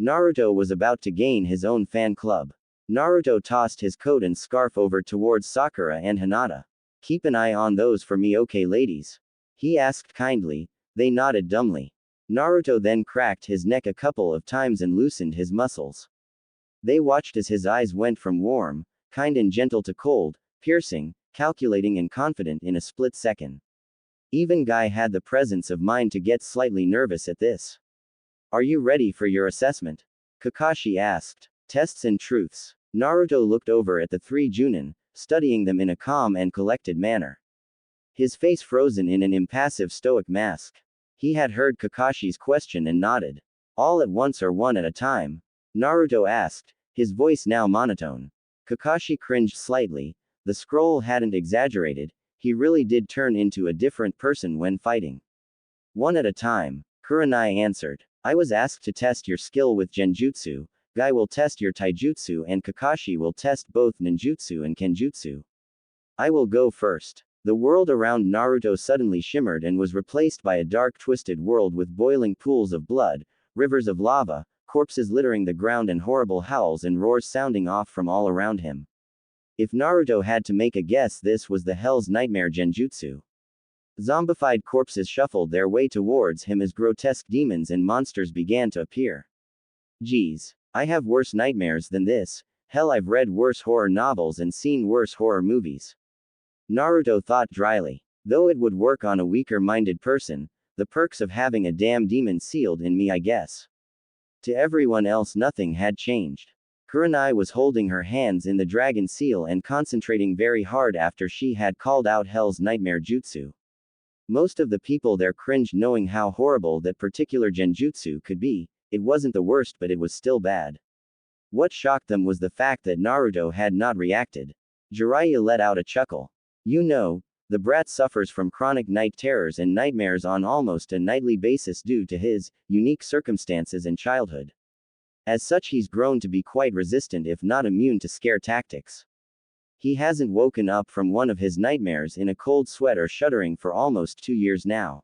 Naruto was about to gain his own fan club. Naruto tossed his coat and scarf over towards Sakura and Hinata. Keep an eye on those for me, okay ladies? He asked kindly. They nodded dumbly. Naruto then cracked his neck a couple of times and loosened his muscles. They watched as his eyes went from warm, kind and gentle to cold, piercing, calculating and confident in a split second. Even Guy had the presence of mind to get slightly nervous at this. Are you ready for your assessment? Kakashi asked. Tests and truths. Naruto looked over at the three Junin, studying them in a calm and collected manner. His face frozen in an impassive stoic mask. He had heard Kakashi's question and nodded. All at once or one at a time? Naruto asked, his voice now monotone. Kakashi cringed slightly. The scroll hadn't exaggerated, he really did turn into a different person when fighting. One at a time, Kurenai answered. I was asked to test your skill with Genjutsu, Guy will test your Taijutsu and Kakashi will test both Ninjutsu and Kenjutsu. I will go first. The world around Naruto suddenly shimmered and was replaced by a dark twisted world with boiling pools of blood, rivers of lava, corpses littering the ground and horrible howls and roars sounding off from all around him. If Naruto had to make a guess, this was the Hell's Nightmare Genjutsu. Zombified corpses shuffled their way towards him as grotesque demons and monsters began to appear. Geez, I have worse nightmares than this. Hell, I've read worse horror novels and seen worse horror movies. Naruto thought dryly. Though it would work on a weaker-minded person, the perks of having a damn demon sealed in me, I guess. To everyone else nothing had changed. Kurenai was holding her hands in the dragon seal and concentrating very hard after she had called out Hell's Nightmare Jutsu. Most of the people there cringed knowing how horrible that particular genjutsu could be. It wasn't the worst, but it was still bad. What shocked them was the fact that Naruto had not reacted. Jiraiya let out a chuckle. You know, the brat suffers from chronic night terrors and nightmares on almost a nightly basis due to his unique circumstances and childhood. As such, he's grown to be quite resistant if not immune to scare tactics. He hasn't woken up from one of his nightmares in a cold sweat or shuddering for almost 2 years now.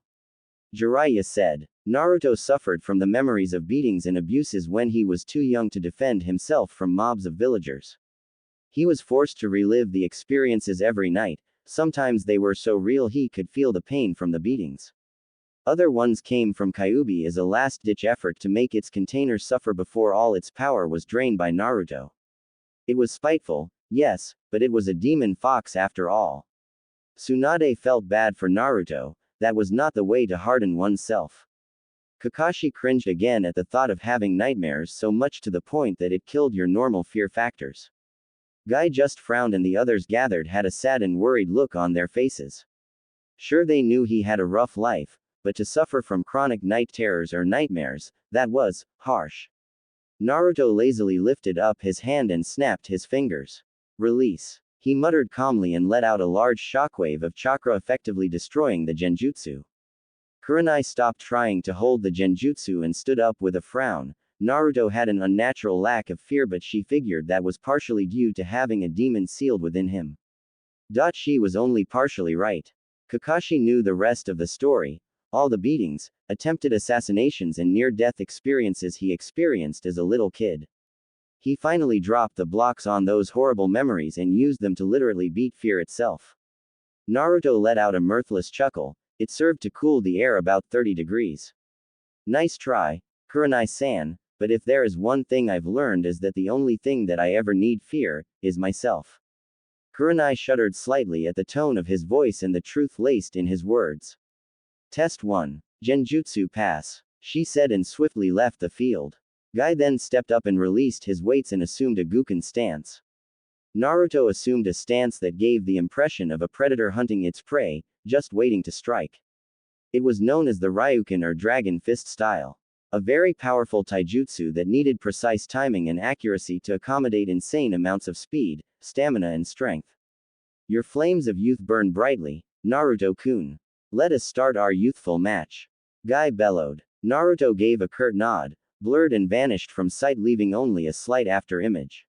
Jiraiya said. Naruto suffered from the memories of beatings and abuses when he was too young to defend himself from mobs of villagers. He was forced to relive the experiences every night. Sometimes they were so real he could feel the pain from the beatings. Other ones came from Kyuubi as a last-ditch effort to make its container suffer before all its power was drained by Naruto. It was spiteful, yes, but it was a demon fox after all. Tsunade felt bad for Naruto. That was not the way to harden oneself. Kakashi cringed again at the thought of having nightmares so much to the point that it killed your normal fear factors. Guy just frowned and the others gathered had a sad and worried look on their faces. Sure, they knew he had a rough life, but to suffer from chronic night terrors or nightmares, that was harsh. Naruto lazily lifted up his hand and snapped his fingers. Release. He muttered calmly and let out a large shockwave of chakra, effectively destroying the genjutsu. Kurenai stopped trying to hold the genjutsu and stood up with a frown. Naruto had an unnatural lack of fear, but she figured that was partially due to having a demon sealed within him. She was only partially right. Kakashi knew the rest of the story. All the beatings, attempted assassinations and near-death experiences he experienced as a little kid. He finally dropped the blocks on those horrible memories and used them to literally beat fear itself. Naruto let out a mirthless chuckle. It served to cool the air about 30 degrees. Nice try, Kurenai-san. But if there is one thing I've learned is that the only thing that I ever need fear, is myself. Kurenai shuddered slightly at the tone of his voice and the truth laced in his words. Test 1. Genjutsu pass, she said and swiftly left the field. Guy then stepped up and released his weights and assumed a Guken stance. Naruto assumed a stance that gave the impression of a predator hunting its prey, just waiting to strike. It was known as the Ryukin or Dragon Fist style. A very powerful taijutsu that needed precise timing and accuracy to accommodate insane amounts of speed, stamina and strength. Your flames of youth burn brightly, Naruto-kun. Let us start our youthful match. Guy bellowed. Naruto gave a curt nod, blurred and vanished from sight, leaving only a slight after-image.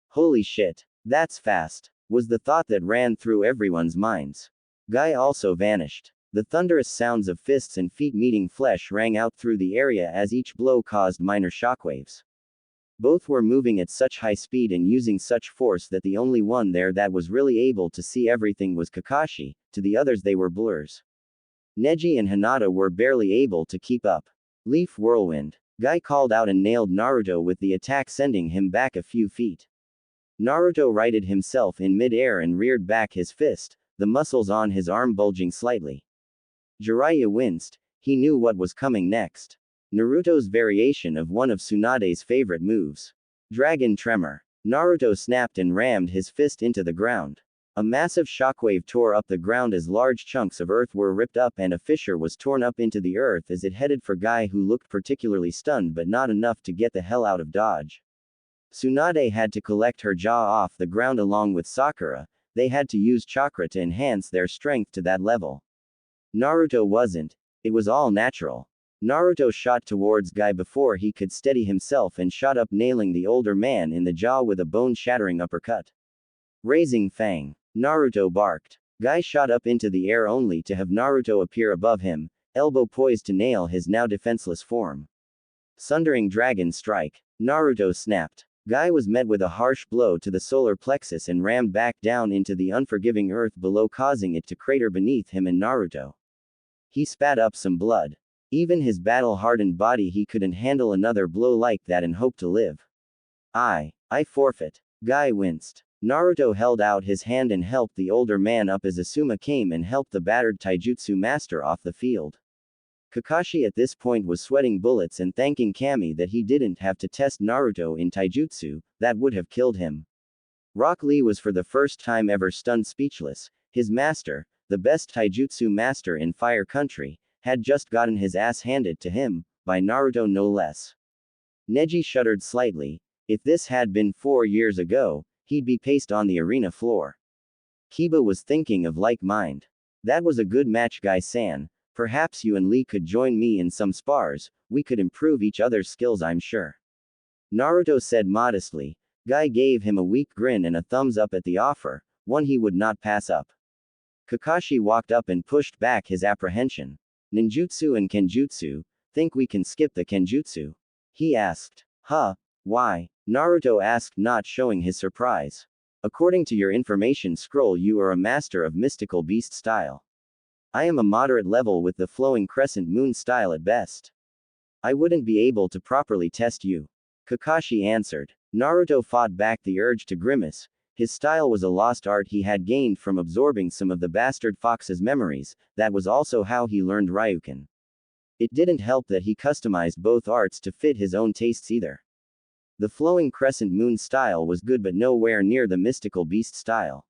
Holy shit. That's fast, was the thought that ran through everyone's minds. Guy also vanished. The thunderous sounds of fists and feet meeting flesh rang out through the area as each blow caused minor shockwaves. Both were moving at such high speed and using such force that the only one there that was really able to see everything was Kakashi, to the others they were blurs. Neji and Hinata were barely able to keep up. Leaf whirlwind. Guy called out and nailed Naruto with the attack, sending him back a few feet. Naruto righted himself in mid-air and reared back his fist, the muscles on his arm bulging slightly. Jiraiya winced. He knew what was coming next. Naruto's variation of one of Tsunade's favorite moves. Dragon Tremor. Naruto snapped and rammed his fist into the ground. A massive shockwave tore up the ground as large chunks of earth were ripped up and a fissure was torn up into the earth as it headed for Guy, who looked particularly stunned but not enough to get the hell out of dodge. Tsunade had to collect her jaw off the ground along with Sakura. They had to use chakra to enhance their strength to that level. Naruto wasn't. It was all natural. Naruto shot towards Guy before he could steady himself and shot up, nailing the older man in the jaw with a bone-shattering uppercut. Raising Fang. Naruto barked. Guy shot up into the air only to have Naruto appear above him, elbow poised to nail his now defenseless form. Sundering Dragon Strike. Naruto snapped. Guy was met with a harsh blow to the solar plexus and rammed back down into the unforgiving earth below, causing it to crater beneath him and Naruto. He spat up some blood. Even his battle-hardened body, he couldn't handle another blow like that and hope to live. I forfeit. Guy winced. Naruto held out his hand and helped the older man up as Asuma came and helped the battered taijutsu master off the field. Kakashi at this point was sweating bullets and thanking Kami that he didn't have to test Naruto in taijutsu, that would have killed him. Rock Lee was for the first time ever stunned speechless. His master, the best taijutsu master in Fire Country, had just gotten his ass handed to him, by Naruto no less. Neji shuddered slightly. If this had been 4 years ago, he'd be paced on the arena floor. Kiba was thinking of like mind. That was a good match, Guy-san. Perhaps you and Lee could join me in some spars, we could improve each other's skills, I'm sure. Naruto said modestly. Guy gave him a weak grin and a thumbs up at the offer, one he would not pass up. Kakashi walked up and pushed back his apprehension. Ninjutsu and Kenjutsu, think we can skip the Kenjutsu? He asked. Huh? Why? Naruto asked, not showing his surprise. According to your information scroll, you are a master of mystical beast style. I am a moderate level with the flowing crescent moon style at best. I wouldn't be able to properly test you. Kakashi answered. Naruto fought back the urge to grimace. His style was a lost art he had gained from absorbing some of the bastard fox's memories. That was also how he learned Ryukin. It didn't help that he customized both arts to fit his own tastes either. The flowing crescent moon style was good but nowhere near the mystical beast style.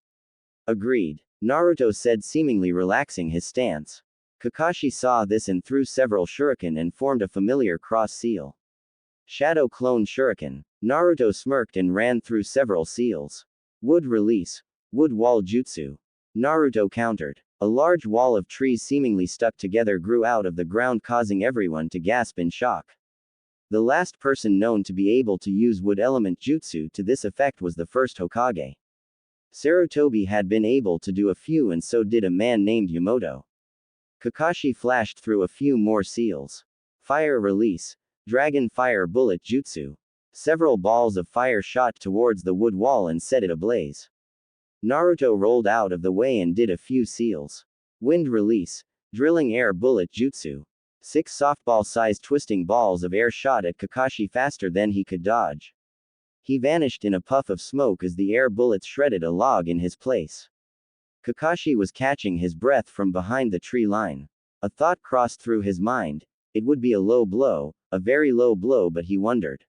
Agreed. Naruto said, seemingly relaxing his stance. Kakashi saw this and threw several shuriken and formed a familiar cross seal. Shadow Clone Shuriken. Naruto smirked and ran through several seals. Wood Release. Wood Wall Jutsu. Naruto countered. A large wall of trees seemingly stuck together grew out of the ground, causing everyone to gasp in shock. The last person known to be able to use wood element jutsu to this effect was the first Hokage. Sarutobi had been able to do a few, and so did a man named Yamoto. Kakashi flashed through a few more seals. Fire Release. Dragon Fire Bullet Jutsu. Several balls of fire shot towards the wood wall and set it ablaze. Naruto rolled out of the way and did a few seals. Wind Release. Drilling Air Bullet Jutsu. 6 softball-sized twisting balls of air shot at Kakashi faster than he could dodge. He vanished in a puff of smoke as the air bullets shredded a log in his place. Kakashi was catching his breath from behind the tree line. A thought crossed through his mind. It would be a low blow, a very low blow, but he wondered.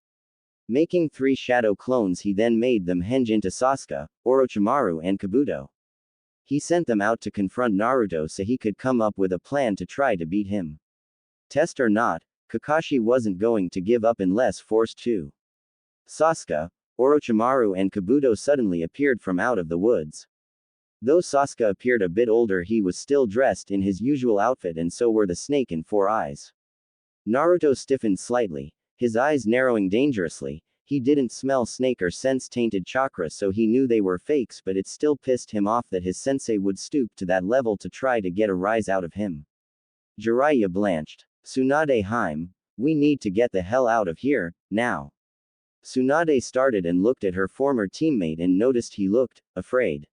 Making 3 shadow clones, he then made them henge into Sasuke, Orochimaru, and Kabuto. He sent them out to confront Naruto so he could come up with a plan to try to beat him. Test or not, Kakashi wasn't going to give up unless forced to. Sasuke, Orochimaru, and Kabuto suddenly appeared from out of the woods. Though Sasuke appeared a bit older, he was still dressed in his usual outfit, and so were the snake and 4 eyes. Naruto stiffened slightly, his eyes narrowing dangerously. He didn't smell snake or sense tainted chakra, so he knew they were fakes, but it still pissed him off that his sensei would stoop to that level to try to get a rise out of him. Jiraiya blanched. Tsunade Harem, we need to get the hell out of here, now. Tsunade started and looked at her former teammate and noticed he looked afraid.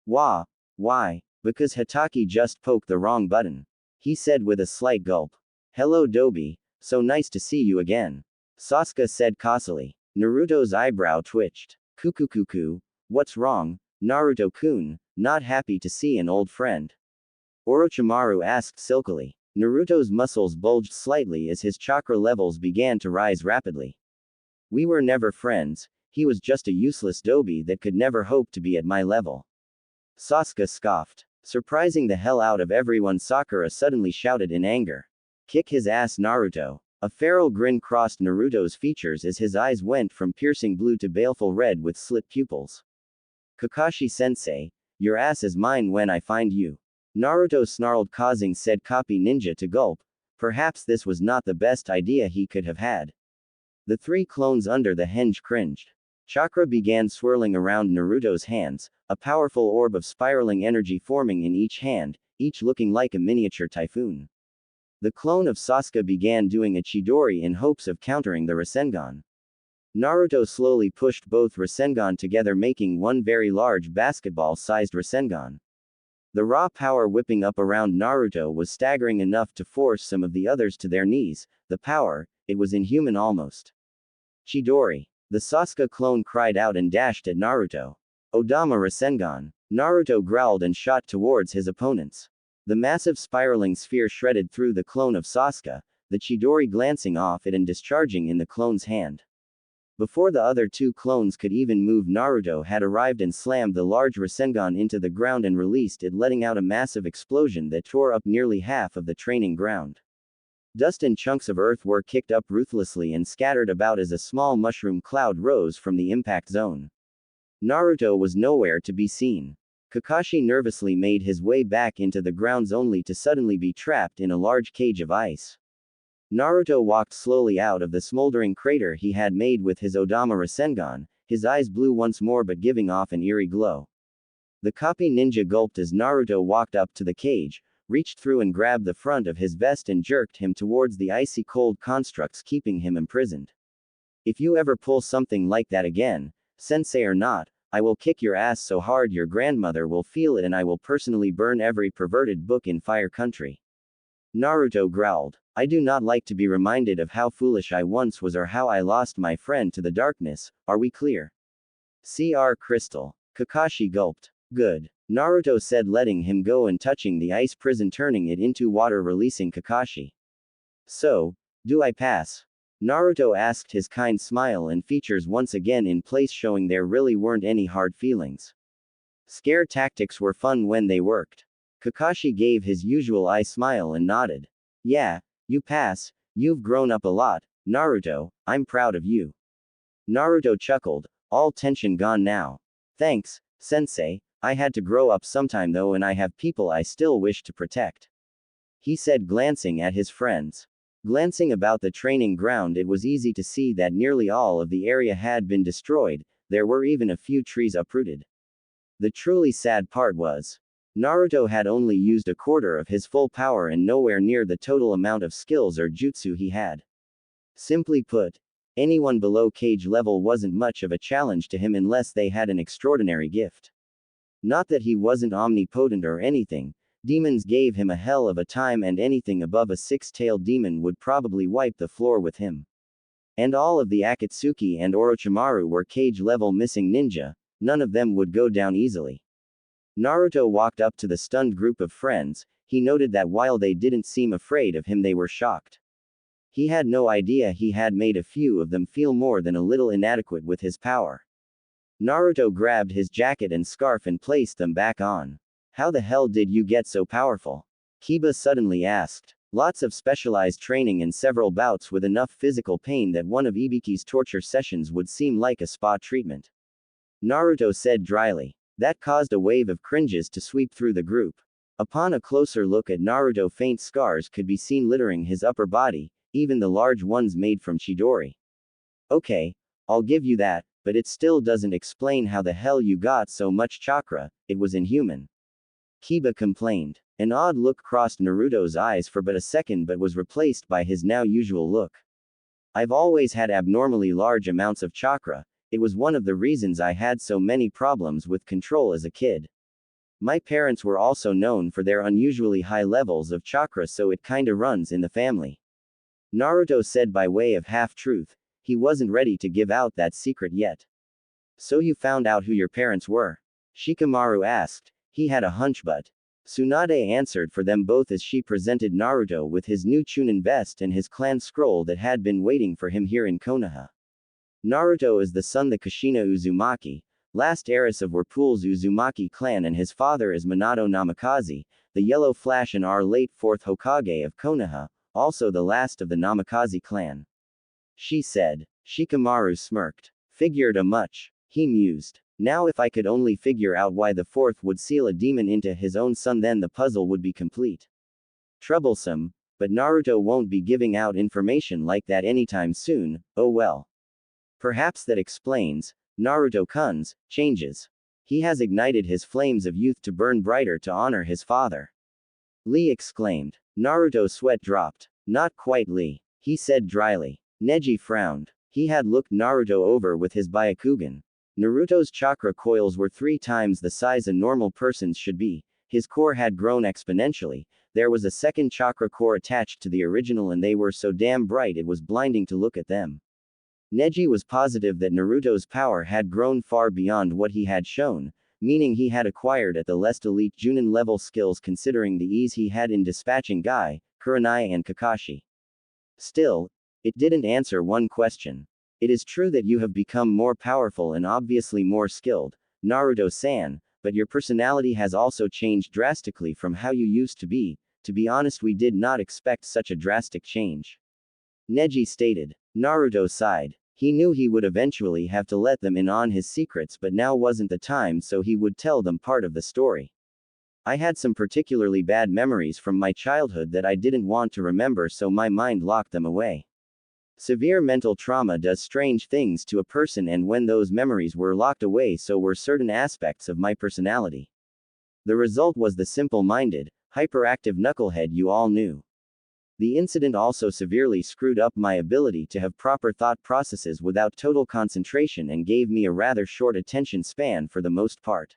Why? Because Hatake just poked the wrong button. He said with a slight gulp. Hello Dobi, so nice to see you again. Sasuke said causally. Naruto's eyebrow twitched. Kukukuku, what's wrong, Naruto-kun? Not happy to see an old friend? Orochimaru asked silkily. Naruto's muscles bulged slightly as his chakra levels began to rise rapidly. We were never friends, he was just a useless dobi that could never hope to be at my level. Sasuke scoffed. Surprising the hell out of everyone, Sakura suddenly shouted in anger. Kick his ass, Naruto. A feral grin crossed Naruto's features as his eyes went from piercing blue to baleful red with slit pupils. Kakashi-sensei, your ass is mine when I find you. Naruto snarled, causing said copy ninja to gulp. Perhaps this was not the best idea he could have had. The 3 clones under the henge cringed. Chakra began swirling around Naruto's hands, a powerful orb of spiraling energy forming in each hand, each looking like a miniature typhoon. The clone of Sasuke began doing a Chidori in hopes of countering the Rasengan. Naruto slowly pushed both Rasengan together, making one very large basketball-sized Rasengan. The raw power whipping up around Naruto was staggering enough to force some of the others to their knees. The power, it was inhuman almost. Chidori. The Sasuke clone cried out and dashed at Naruto. Odama Rasengan. Naruto growled and shot towards his opponents. The massive spiraling sphere shredded through the clone of Sasuke, the Chidori glancing off it and discharging in the clone's hand. Before the other 2 clones could even move, Naruto had arrived and slammed the large Rasengan into the ground and released it, letting out a massive explosion that tore up nearly half of the training ground. Dust and chunks of earth were kicked up ruthlessly and scattered about as a small mushroom cloud rose from the impact zone. Naruto was nowhere to be seen. Kakashi nervously made his way back into the grounds only to suddenly be trapped in a large cage of ice. Naruto walked slowly out of the smoldering crater he had made with his Odama Rasengan, his eyes blue once more but giving off an eerie glow. The copy ninja gulped as Naruto walked up to the cage, reached through and grabbed the front of his vest and jerked him towards the icy cold constructs keeping him imprisoned. If you ever pull something like that again, sensei or not, I will kick your ass so hard your grandmother will feel it, and I will personally burn every perverted book in Fire Country. Naruto growled. I do not like to be reminded of how foolish I once was or how I lost my friend to the darkness, are we clear? Cr. Crystal. Kakashi gulped. Good. Naruto said, letting him go and touching the ice prison, turning it into water, releasing Kakashi. So, do I pass? Naruto asked, his kind smile and features once again in place, showing there really weren't any hard feelings. Scare tactics were fun when they worked. Kakashi gave his usual eye smile and nodded. Yeah, you pass, you've grown up a lot, Naruto, I'm proud of you. Naruto chuckled, all tension gone now. Thanks, sensei, I had to grow up sometime though, and I have people I still wish to protect. He said, glancing at his friends. Glancing about the training ground, it was easy to see that nearly all of the area had been destroyed, there were even a few trees uprooted. The truly sad part was, Naruto had only used a quarter of his full power and nowhere near the total amount of skills or jutsu he had. Simply put, anyone below cage level wasn't much of a challenge to him unless they had an extraordinary gift. Not that he wasn't omnipotent or anything. Demons gave him a hell of a time, and anything above a 6-tailed demon would probably wipe the floor with him. And all of the Akatsuki and Orochimaru were cage-level missing ninja, none of them would go down easily. Naruto walked up to the stunned group of friends. He noted that while they didn't seem afraid of him, they were shocked. He had no idea he had made a few of them feel more than a little inadequate with his power. Naruto grabbed his jacket and scarf and placed them back on. How the hell did you get so powerful? Kiba suddenly asked. Lots of specialized training and several bouts with enough physical pain that one of Ibiki's torture sessions would seem like a spa treatment. Naruto said dryly. That caused a wave of cringes to sweep through the group. Upon a closer look at Naruto, faint scars could be seen littering his upper body, even the large ones made from Chidori. Okay, I'll give you that, but it still doesn't explain how the hell you got so much chakra, it was inhuman. Kiba complained. An odd look crossed Naruto's eyes for but a second but was replaced by his now usual look. I've always had abnormally large amounts of chakra, it was one of the reasons I had so many problems with control as a kid. My parents were also known for their unusually high levels of chakra, so it kinda runs in the family. Naruto said by way of half-truth. He wasn't ready to give out that secret yet. So you found out who your parents were? Shikamaru asked. He had a hunch, but Tsunade answered for them both as she presented Naruto with his new Chunin vest and his clan scroll that had been waiting for him here in Konoha. Naruto is the son of Kushina Uzumaki, last heiress of Whirlpool's Uzumaki clan, and his father is Minato Namikaze, the Yellow Flash and our late fourth Hokage of Konoha, also the last of the Namikaze clan. She said. Shikamaru smirked. Figured a much. He mused. Now if I could only figure out why the fourth would seal a demon into his own son, then the puzzle would be complete. Troublesome, but Naruto won't be giving out information like that anytime soon, oh well. Perhaps that explains Naruto-kun's changes. He has ignited his flames of youth to burn brighter to honor his father. Lee exclaimed. Naruto's sweat dropped. Not quite, Lee, he said dryly. Neji frowned. He had looked Naruto over with his Byakugan. Naruto's chakra coils were 3 times the size a normal person's should be. His core had grown exponentially. There was a second chakra core attached to the original, and they were so damn bright it was blinding to look at them. Neji was positive that Naruto's power had grown far beyond what he had shown, meaning he had acquired at the less elite Junin level skills, considering the ease he had in dispatching Guy, Kurenai and Kakashi. Still, it didn't answer one question. It is true that you have become more powerful and obviously more skilled, Naruto-san, but your personality has also changed drastically from how you used to be. To be honest, we did not expect such a drastic change. Neji stated. Naruto sighed. He knew he would eventually have to let them in on his secrets, but now wasn't the time, so he would tell them part of the story. I had some particularly bad memories from my childhood that I didn't want to remember, so my mind locked them away. Severe mental trauma does strange things to a person, and when those memories were locked away, so were certain aspects of my personality. The result was the simple-minded, hyperactive knucklehead you all knew. The incident also severely screwed up my ability to have proper thought processes without total concentration and gave me a rather short attention span for the most part.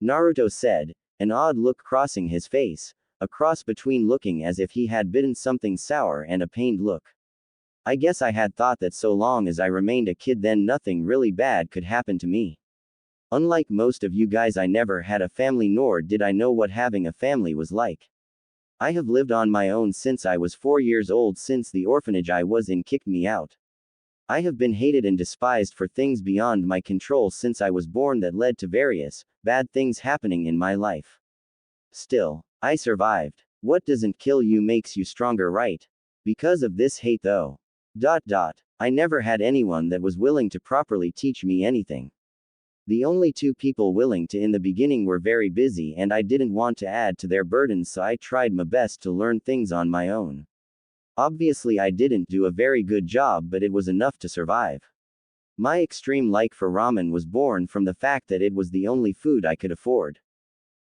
Naruto said, an odd look crossing his face, a cross between looking as if he had bitten something sour and a pained look. I guess I had thought that so long as I remained a kid, then nothing really bad could happen to me. Unlike most of you guys, I never had a family, nor did I know what having a family was like. I have lived on my own since I was 4 years old, since the orphanage I was in kicked me out. I have been hated and despised for things beyond my control since I was born that led to various bad things happening in my life. Still, I survived. What doesn't kill you makes you stronger, right? Because of this hate though. I never had anyone that was willing to properly teach me anything. The only 2 people willing to in the beginning were very busy, and I didn't want to add to their burdens, so I tried my best to learn things on my own. Obviously I didn't do a very good job, but it was enough to survive. My extreme like for ramen was born from the fact that it was the only food I could afford.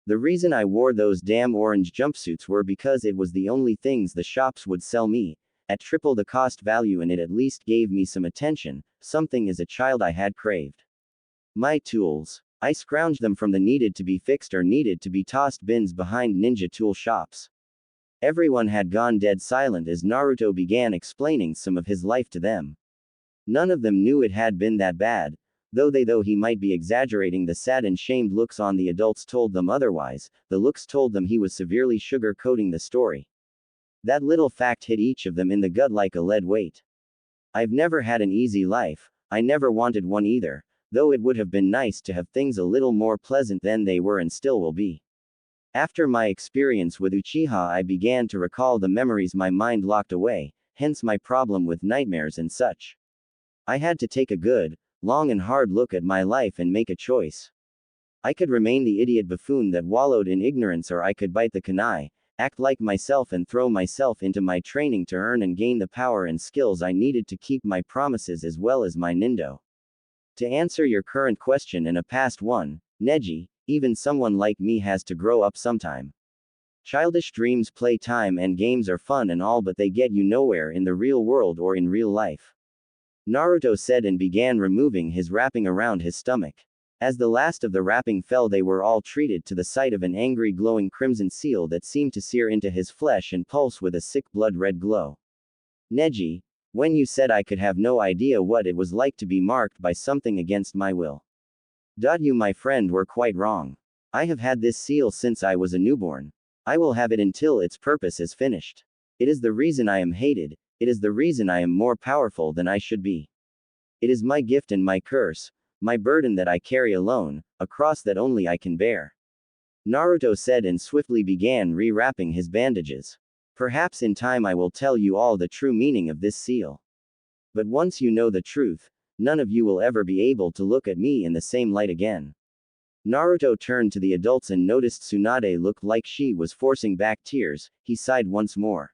The reason I wore those damn orange jumpsuits were because it was the only things the shops would sell me, at triple the cost value, and it at least gave me some attention, something as a child I had craved. My tools. I scrounged them from the needed to be fixed or needed to be tossed bins behind ninja tool shops. Everyone had gone dead silent as Naruto began explaining some of his life to them. None of them knew it had been that bad, though he might be exaggerating. The sad and shamed looks on the adults told them otherwise. The looks told them he was severely sugar-coating the story. That little fact hit each of them in the gut like a lead weight. I've never had an easy life, I never wanted one either, though it would have been nice to have things a little more pleasant than they were and still will be. After my experience with Uchiha, I began to recall the memories my mind locked away, hence my problem with nightmares and such. I had to take a good, long and hard look at my life and make a choice. I could remain the idiot buffoon that wallowed in ignorance, or I could bite the kunai, act like myself and throw myself into my training to earn and gain the power and skills I needed to keep my promises as well as my nindo. To answer your current question and a past one, Neji, even someone like me has to grow up sometime. Childish dreams, playtime and games are fun and all, but they get you nowhere in the real world or in real life. Naruto said and began removing his wrapping around his stomach. As the last of the wrapping fell, they were all treated to the sight of an angry glowing crimson seal that seemed to sear into his flesh and pulse with a sick blood-red glow. Neji, when you said I could have no idea what it was like to be marked by something against my will. You, my friend, were quite wrong. I have had this seal since I was a newborn. I will have it until its purpose is finished. It is the reason I am hated, it is the reason I am more powerful than I should be. It is my gift and my curse, my burden that I carry alone, a cross that only I can bear. Naruto said and swiftly began rewrapping his bandages. Perhaps in time I will tell you all the true meaning of this seal. But once you know the truth, none of you will ever be able to look at me in the same light again. Naruto turned to the adults and noticed Tsunade looked like she was forcing back tears. He sighed once more.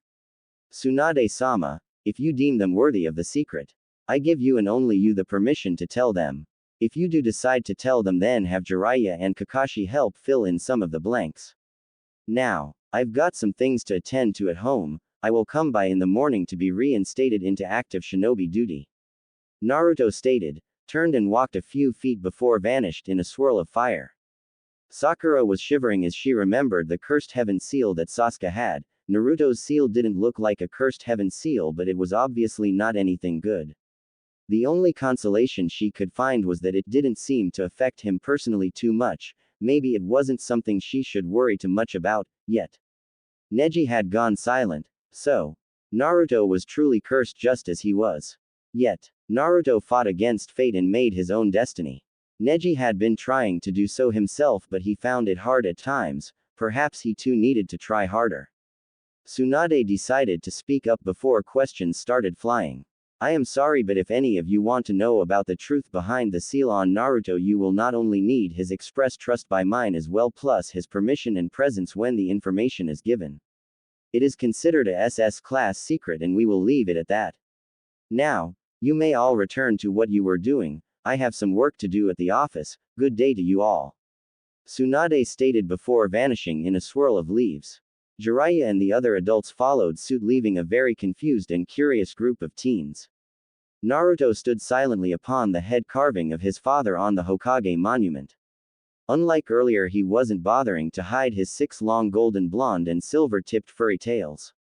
Tsunade-sama, if you deem them worthy of the secret, I give you and only you the permission to tell them. If you do decide to tell them, then have Jiraiya and Kakashi help fill in some of the blanks. Now, I've got some things to attend to at home. I will come by in the morning to be reinstated into active shinobi duty. Naruto stated, turned and walked a few feet before vanished in a swirl of fire. Sakura was shivering as she remembered the cursed heaven seal that Sasuke had. Naruto's seal didn't look like a cursed heaven seal, but it was obviously not anything good. The only consolation she could find was that it didn't seem to affect him personally too much. Maybe it wasn't something she should worry too much about, yet. Neji had gone silent, so Naruto was truly cursed just as he was. Yet, Naruto fought against fate and made his own destiny. Neji had been trying to do so himself, but he found it hard at times. Perhaps he too needed to try harder. Tsunade decided to speak up before questions started flying. I am sorry, but if any of you want to know about the truth behind the seal on Naruto, you will not only need his express trust by mine as well, plus his permission and presence when the information is given. It is considered a SS class secret and we will leave it at that. Now, you may all return to what you were doing. I have some work to do at the office. Good day to you all. Tsunade stated before vanishing in a swirl of leaves. Jiraiya and the other adults followed suit, leaving a very confused and curious group of teens. Naruto stood silently upon the head carving of his father on the Hokage monument. Unlike earlier, he wasn't bothering to hide his 6 long golden blonde and silver-tipped furry tails.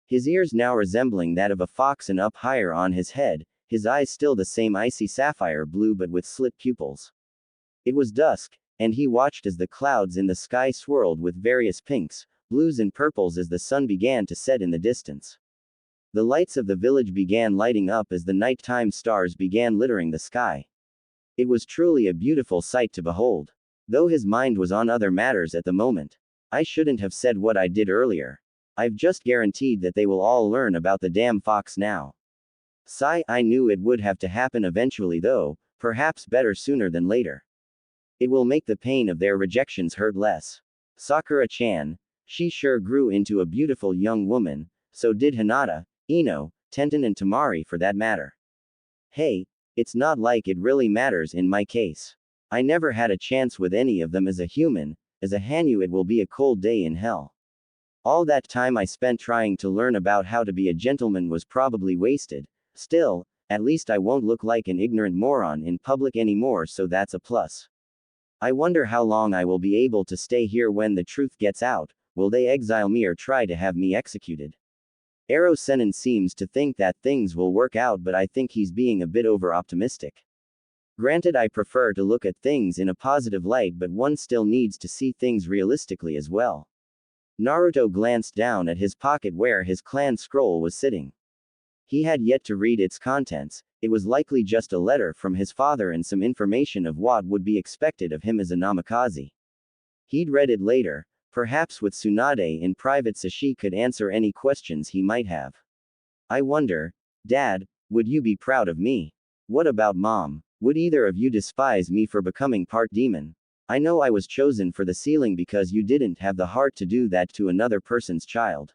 His ears now resembling that of a fox and up higher on his head, his eyes still the same icy sapphire blue but with slit pupils. It was dusk, and he watched as the clouds in the sky swirled with various pinks, blues and purples as the sun began to set in the distance. The lights of the village began lighting up as the nighttime stars began littering the sky. It was truly a beautiful sight to behold. Though his mind was on other matters at the moment. I shouldn't have said what I did earlier. I've just guaranteed that they will all learn about the damn fox now. Sigh, I knew it would have to happen eventually though, perhaps better sooner than later. It will make the pain of their rejections hurt less. Sakura-chan, she sure grew into a beautiful young woman, so did Hinata, Ino, Tenten and Tamari for that matter. Hey, it's not like it really matters in my case. I never had a chance with any of them as a human. As a Hanyu, it will be a cold day in hell. All that time I spent trying to learn about how to be a gentleman was probably wasted. Still, at least I won't look like an ignorant moron in public anymore, so that's a plus. I wonder how long I will be able to stay here when the truth gets out. Will they exile me or try to have me executed? Ero Sennin seems to think that things will work out, but I think he's being a bit over-optimistic. Granted, I prefer to look at things in a positive light, but one still needs to see things realistically as well. Naruto glanced down at his pocket where his clan scroll was sitting. He had yet to read its contents. It was likely just a letter from his father and some information of what would be expected of him as a Namikaze. He'd read it later, perhaps with Tsunade in private so she could answer any questions he might have. I wonder, Dad, would you be proud of me? What about Mom? Would either of you despise me for becoming part demon? I know I was chosen for the ceiling because you didn't have the heart to do that to another person's child.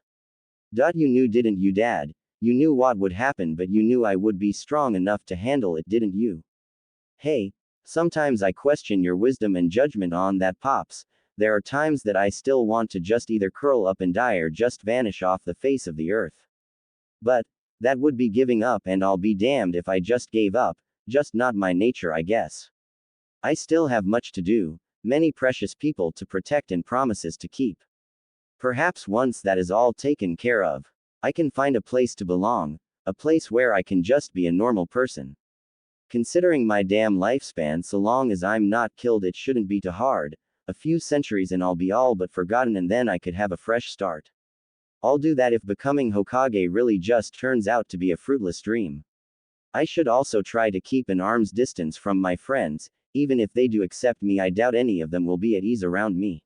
You knew, didn't you, Dad? You knew what would happen, but you knew I would be strong enough to handle it, didn't you? Hey, sometimes I question your wisdom and judgment on that, Pops. There are times that I still want to just either curl up and die or just vanish off the face of the earth. But, that would be giving up, and I'll be damned if I just gave up, just not my nature, I guess. I still have much to do, many precious people to protect and promises to keep. Perhaps once that is all taken care of, I can find a place to belong, a place where I can just be a normal person. Considering my damn lifespan, so long as I'm not killed, it shouldn't be too hard. A few centuries and I'll be all but forgotten, and then I could have a fresh start. I'll do that if becoming Hokage really just turns out to be a fruitless dream. I should also try to keep an arm's distance from my friends. Even if they do accept me, I doubt any of them will be at ease around me.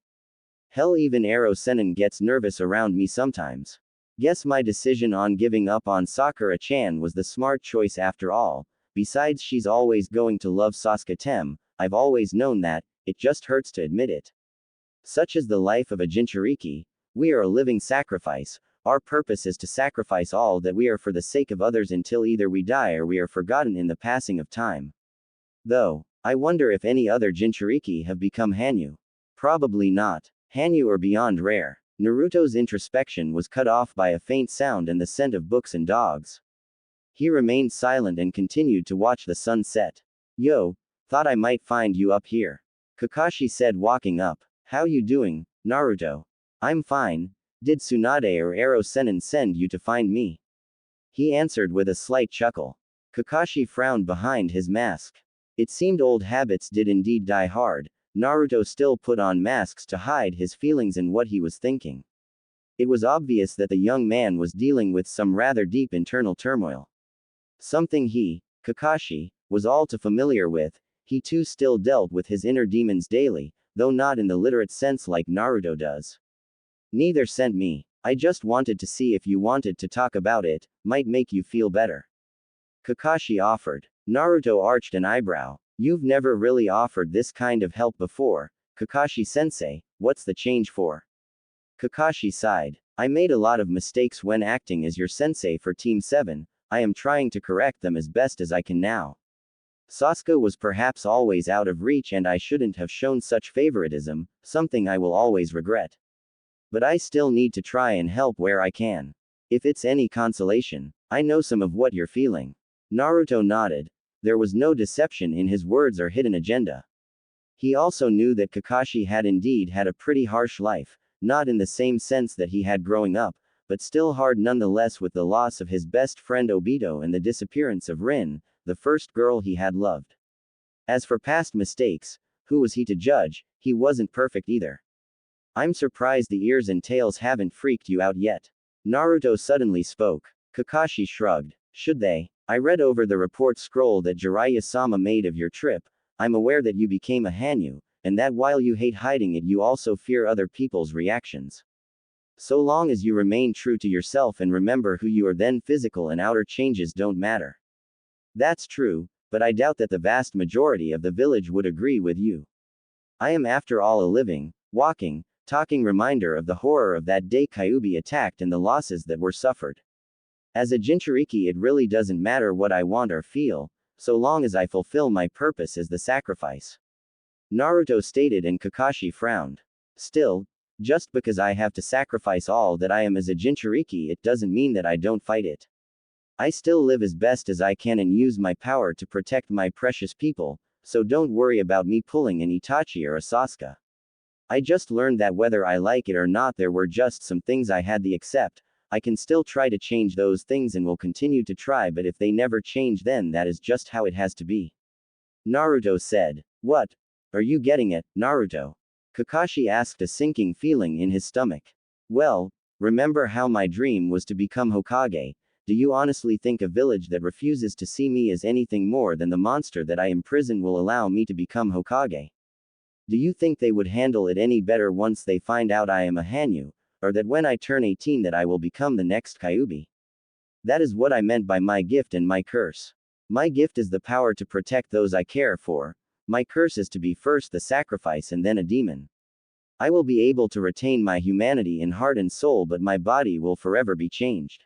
Hell, even Ero Sennin gets nervous around me sometimes. Guess my decision on giving up on Sakura-chan was the smart choice after all. Besides, she's always going to love Sasuke-tem. I've always known that, it just hurts to admit it. Such is the life of a Jinchuriki. We are a living sacrifice. Our purpose is to sacrifice all that we are for the sake of others until either we die or we are forgotten in the passing of time. Though, I wonder if any other Jinchuriki have become Hanyu. Probably not. Hanyu are beyond rare. Naruto's introspection was cut off by a faint sound and the scent of books and dogs. He remained silent and continued to watch the sun set. Yo, thought I might find you up here. Kakashi said, walking up. How you doing, Naruto? I'm fine. Did Tsunade or Ero Sennin send you to find me? He answered with a slight chuckle. Kakashi frowned behind his mask. It seemed old habits did indeed die hard. Naruto still put on masks to hide his feelings and what he was thinking. It was obvious that the young man was dealing with some rather deep internal turmoil. Something he, Kakashi, was all too familiar with. He too still dealt with his inner demons daily, though not in the literate sense like Naruto does. Neither sent me. I just wanted to see if you wanted to talk about it, might make you feel better. Kakashi offered. Naruto arched an eyebrow. You've never really offered this kind of help before, Kakashi-sensei, what's the change for? Kakashi sighed. I made a lot of mistakes when acting as your sensei for Team 7, I am trying to correct them as best as I can now. Sasuke was perhaps always out of reach and I shouldn't have shown such favoritism, something I will always regret. But I still need to try and help where I can. If it's any consolation, I know some of what you're feeling. Naruto nodded. There was no deception in his words or hidden agenda. He also knew that Kakashi had indeed had a pretty harsh life, not in the same sense that he had growing up, but still hard nonetheless with the loss of his best friend Obito and the disappearance of Rin, the first girl he had loved. As for past mistakes, who was he to judge? He wasn't perfect either. I'm surprised the ears and tails haven't freaked you out yet. Naruto suddenly spoke. Kakashi shrugged. Should they? I read over the report scroll that Jiraiya-sama made of your trip. I'm aware that you became a Hanyu, and that while you hate hiding it, you also fear other people's reactions. So long as you remain true to yourself and remember who you are, then physical and outer changes don't matter. That's true, but I doubt that the vast majority of the village would agree with you. I am after all a living, walking, talking reminder of the horror of that day Kyuubi attacked and the losses that were suffered. As a Jinchuriki, it really doesn't matter what I want or feel, so long as I fulfill my purpose as the sacrifice. Naruto stated, and Kakashi frowned. Still, just because I have to sacrifice all that I am as a Jinchuriki, it doesn't mean that I don't fight it. I still live as best as I can and use my power to protect my precious people, so don't worry about me pulling an Itachi or a Sasuke. I just learned that whether I like it or not, there were just some things I had to accept. I can still try to change those things and will continue to try, but if they never change, then that is just how it has to be. Naruto said. What? Are you getting it, Naruto? Kakashi asked, a sinking feeling in his stomach. Well, remember how my dream was to become Hokage? Do you honestly think a village that refuses to see me as anything more than the monster that I imprison will allow me to become Hokage? Do you think they would handle it any better once they find out I am a Hanyu, or that when I turn 18 that I will become the next Kyuubi? That is what I meant by my gift and my curse. My gift is the power to protect those I care for. My curse is to be first the sacrifice and then a demon. I will be able to retain my humanity in heart and soul, but my body will forever be changed.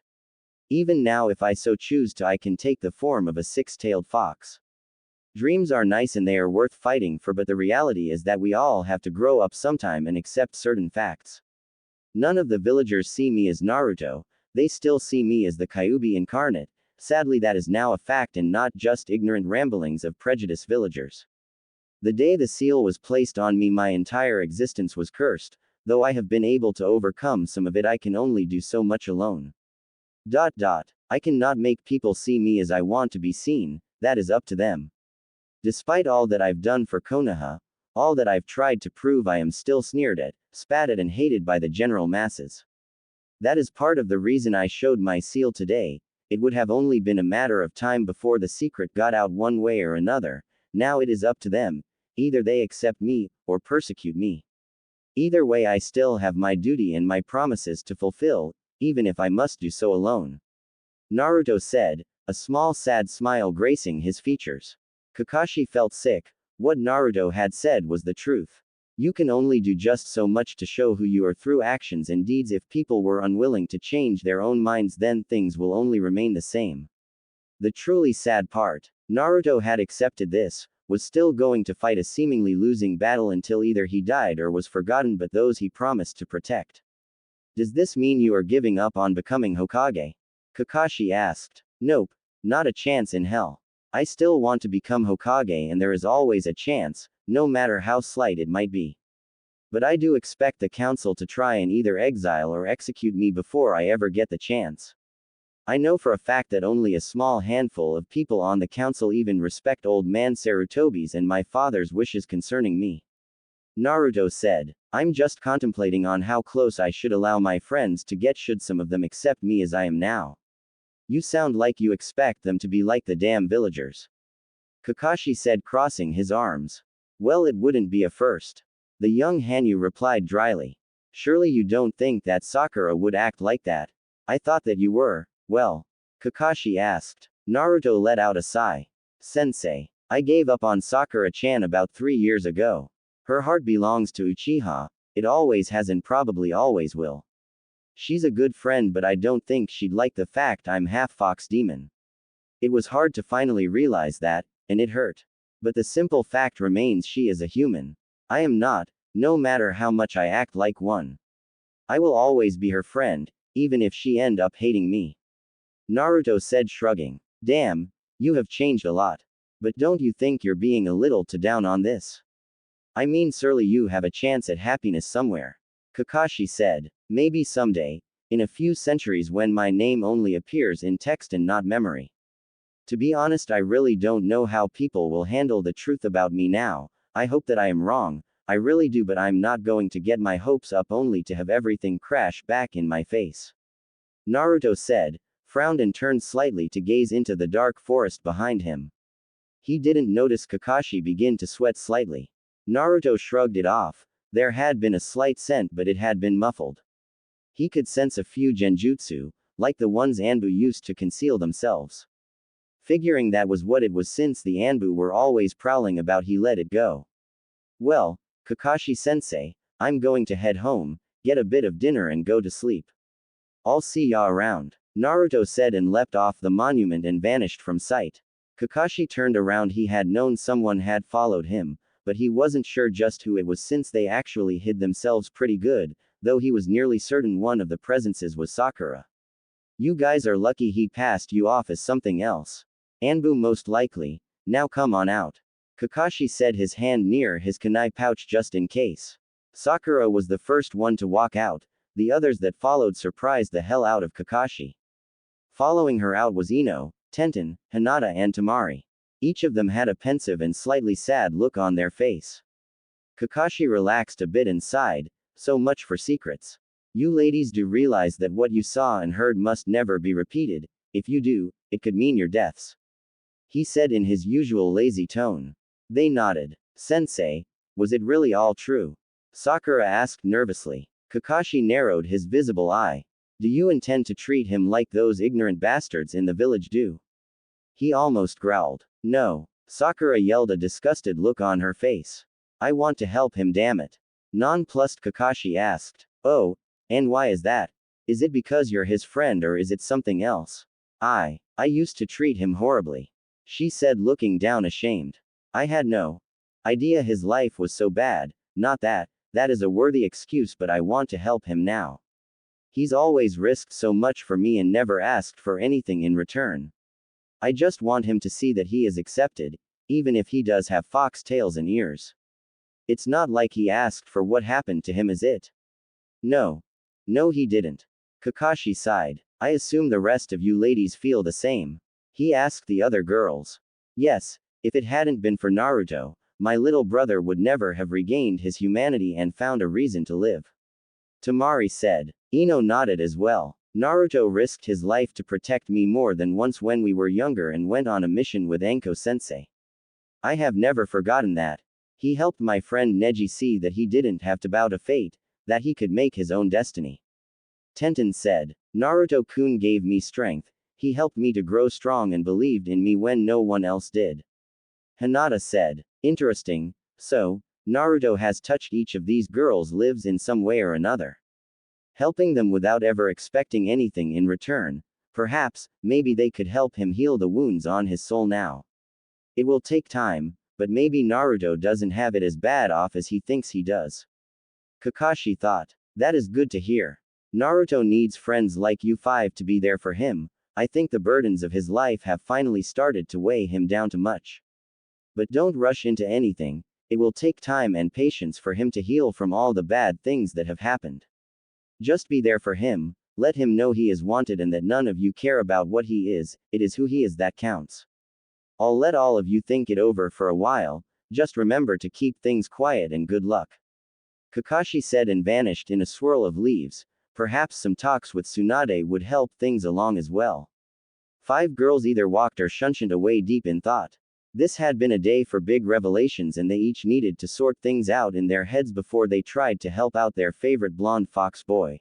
Even now, if I so choose to, I can take the form of a six-tailed fox. Dreams are nice and they are worth fighting for, but the reality is that we all have to grow up sometime and accept certain facts. None of the villagers see me as Naruto, they still see me as the Kyuubi incarnate. Sadly, that is now a fact and not just ignorant ramblings of prejudiced villagers. The day the seal was placed on me, my entire existence was cursed. Though I have been able to overcome some of it, I can only do so much alone. I cannot make people see me as I want to be seen, that is up to them. Despite all that I've done for Konoha, all that I've tried to prove, I am still sneered at, spat at and hated by the general masses. That is part of the reason I showed my seal today. It would have only been a matter of time before the secret got out one way or another. Now it is up to them. Either they accept me, or persecute me. Either way, I still have my duty and my promises to fulfill, even if I must do so alone. Naruto said, a small sad smile gracing his features. Kakashi felt sick. What Naruto had said was the truth. You can only do just so much to show who you are through actions and deeds. If people were unwilling to change their own minds, then things will only remain the same. The truly sad part, Naruto had accepted this, was still going to fight a seemingly losing battle until either he died or was forgotten by those he promised to protect. Does this mean you are giving up on becoming Hokage? Kakashi asked. Nope, not a chance in hell. I still want to become Hokage, and there is always a chance, no matter how slight it might be. But I do expect the council to try and either exile or execute me before I ever get the chance. I know for a fact that only a small handful of people on the council even respect old man Sarutobi's and my father's wishes concerning me. Naruto said, I'm just contemplating on how close I should allow my friends to get should some of them accept me as I am now. You sound like you expect them to be like the damn villagers. Kakashi said, crossing his arms. Well, it wouldn't be a first. The young Hanyu replied dryly. Surely you don't think that Sakura would act like that? I thought that you were. Well, Kakashi asked. Naruto let out a sigh. Sensei, I gave up on Sakura-chan about 3 years ago. Her heart belongs to Uchiha, it always has and probably always will. She's a good friend, but I don't think she'd like the fact I'm half fox demon. It was hard to finally realize that, and it hurt. But the simple fact remains, she is a human. I am not, no matter how much I act like one. I will always be her friend, even if she end up hating me. Naruto said, shrugging. Damn, you have changed a lot. But don't you think you're being a little too down on this? I mean, surely you have a chance at happiness somewhere. Kakashi said. Maybe someday, in a few centuries, when my name only appears in text and not memory. To be honest, I really don't know how people will handle the truth about me now. I hope that I am wrong, I really do, but I'm not going to get my hopes up only to have everything crash back in my face. Naruto said, frowned and turned slightly to gaze into the dark forest behind him. He didn't notice Kakashi begin to sweat slightly. Naruto shrugged it off. There had been a slight scent, but it had been muffled. He could sense a few genjutsu, like the ones Anbu used to conceal themselves. Figuring that was what it was, since the Anbu were always prowling about, he let it go. Well, Kakashi-sensei, I'm going to head home, get a bit of dinner and go to sleep. I'll see ya around, Naruto said and leapt off the monument and vanished from sight. Kakashi turned around. He had known someone had followed him, but he wasn't sure just who it was, since they actually hid themselves pretty good, though he was nearly certain one of the presences was Sakura. You guys are lucky he passed you off as something else. Anbu most likely. Now come on out. Kakashi said, his hand near his kunai pouch just in case. Sakura was the first one to walk out. The others that followed surprised the hell out of Kakashi. Following her out was Ino, Tenten, Hinata and Tamari. Each of them had a pensive and slightly sad look on their face. Kakashi relaxed a bit and sighed, so much for secrets. You ladies do realize that what you saw and heard must never be repeated. If you do, it could mean your deaths. He said in his usual lazy tone. They nodded. Sensei, was it really all true? Sakura asked nervously. Kakashi narrowed his visible eye. Do you intend to treat him like those ignorant bastards in the village do? He almost growled. No. Sakura yelled, a disgusted look on her face. I want to help him, damn it. Nonplussed, Kakashi asked. Oh, and why is that? Is it because you're his friend or is it something else? I used to treat him horribly. She said, looking down ashamed. I had no idea his life was so bad. Not that is a worthy excuse, but I want to help him now. He's always risked so much for me and never asked for anything in return. I just want him to see that he is accepted, even if he does have fox tails and ears. It's not like he asked for what happened to him, is it? No. No, he didn't. Kakashi sighed. I assume the rest of you ladies feel the same. He asked the other girls. Yes, if it hadn't been for Naruto, my little brother would never have regained his humanity and found a reason to live. Temari said. Ino nodded as well. Naruto risked his life to protect me more than once when we were younger and went on a mission with Anko-sensei. I have never forgotten that. He helped my friend Neji see that he didn't have to bow to fate, that he could make his own destiny. Tenten said. Naruto-kun gave me strength. He helped me to grow strong and believed in me when no one else did. Hinata said. Interesting. So, Naruto has touched each of these girls' lives in some way or another. Helping them without ever expecting anything in return. Perhaps, maybe they could help him heal the wounds on his soul now. It will take time, but maybe Naruto doesn't have it as bad off as he thinks he does. Kakashi thought. That is good to hear. Naruto needs friends like you five to be there for him. I think the burdens of his life have finally started to weigh him down too much. But don't rush into anything. It will take time and patience for him to heal from all the bad things that have happened. Just be there for him, let him know he is wanted and that none of you care about what he is, it is who he is that counts. I'll let all of you think it over for a while, just remember to keep things quiet and good luck. Kakashi said and vanished in a swirl of leaves. Perhaps some talks with Tsunade would help things along as well. 5 girls either walked or shunshined away deep in thought. This had been a day for big revelations and they each needed to sort things out in their heads before they tried to help out their favorite blonde fox boy.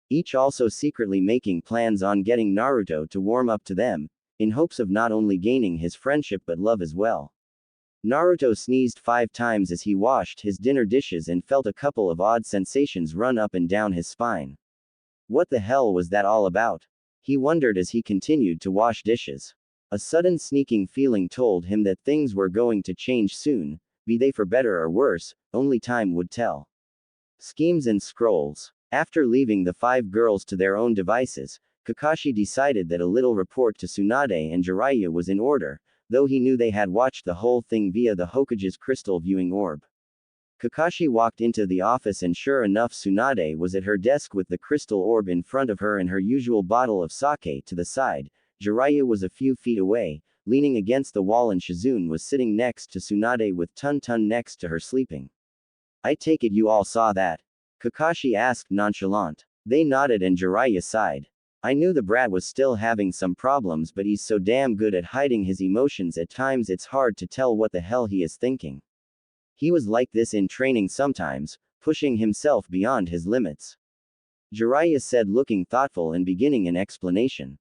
Each also secretly making plans on getting Naruto to warm up to them, in hopes of not only gaining his friendship but love as well. Naruto sneezed 5 times as he washed his dinner dishes and felt a couple of odd sensations run up and down his spine. What the hell was that all about? He wondered as he continued to wash dishes. A sudden sneaking feeling told him that things were going to change soon, be they for better or worse, only time would tell. Schemes and scrolls. After leaving the 5 girls to their own devices, Kakashi decided that a little report to Tsunade and Jiraiya was in order, though he knew they had watched the whole thing via the Hokage's crystal viewing orb. Kakashi walked into the office and sure enough Tsunade was at her desk with the crystal orb in front of her and her usual bottle of sake to the side. Jiraiya was a few feet away, leaning against the wall and Shizune was sitting next to Tsunade with Tun next to her sleeping. I take it you all saw that? Kakashi asked nonchalant. They nodded and Jiraiya sighed. I knew the brat was still having some problems but he's so damn good at hiding his emotions at times it's hard to tell what the hell he is thinking. He was like this in training sometimes, pushing himself beyond his limits. Jiraiya said looking thoughtful and beginning an explanation.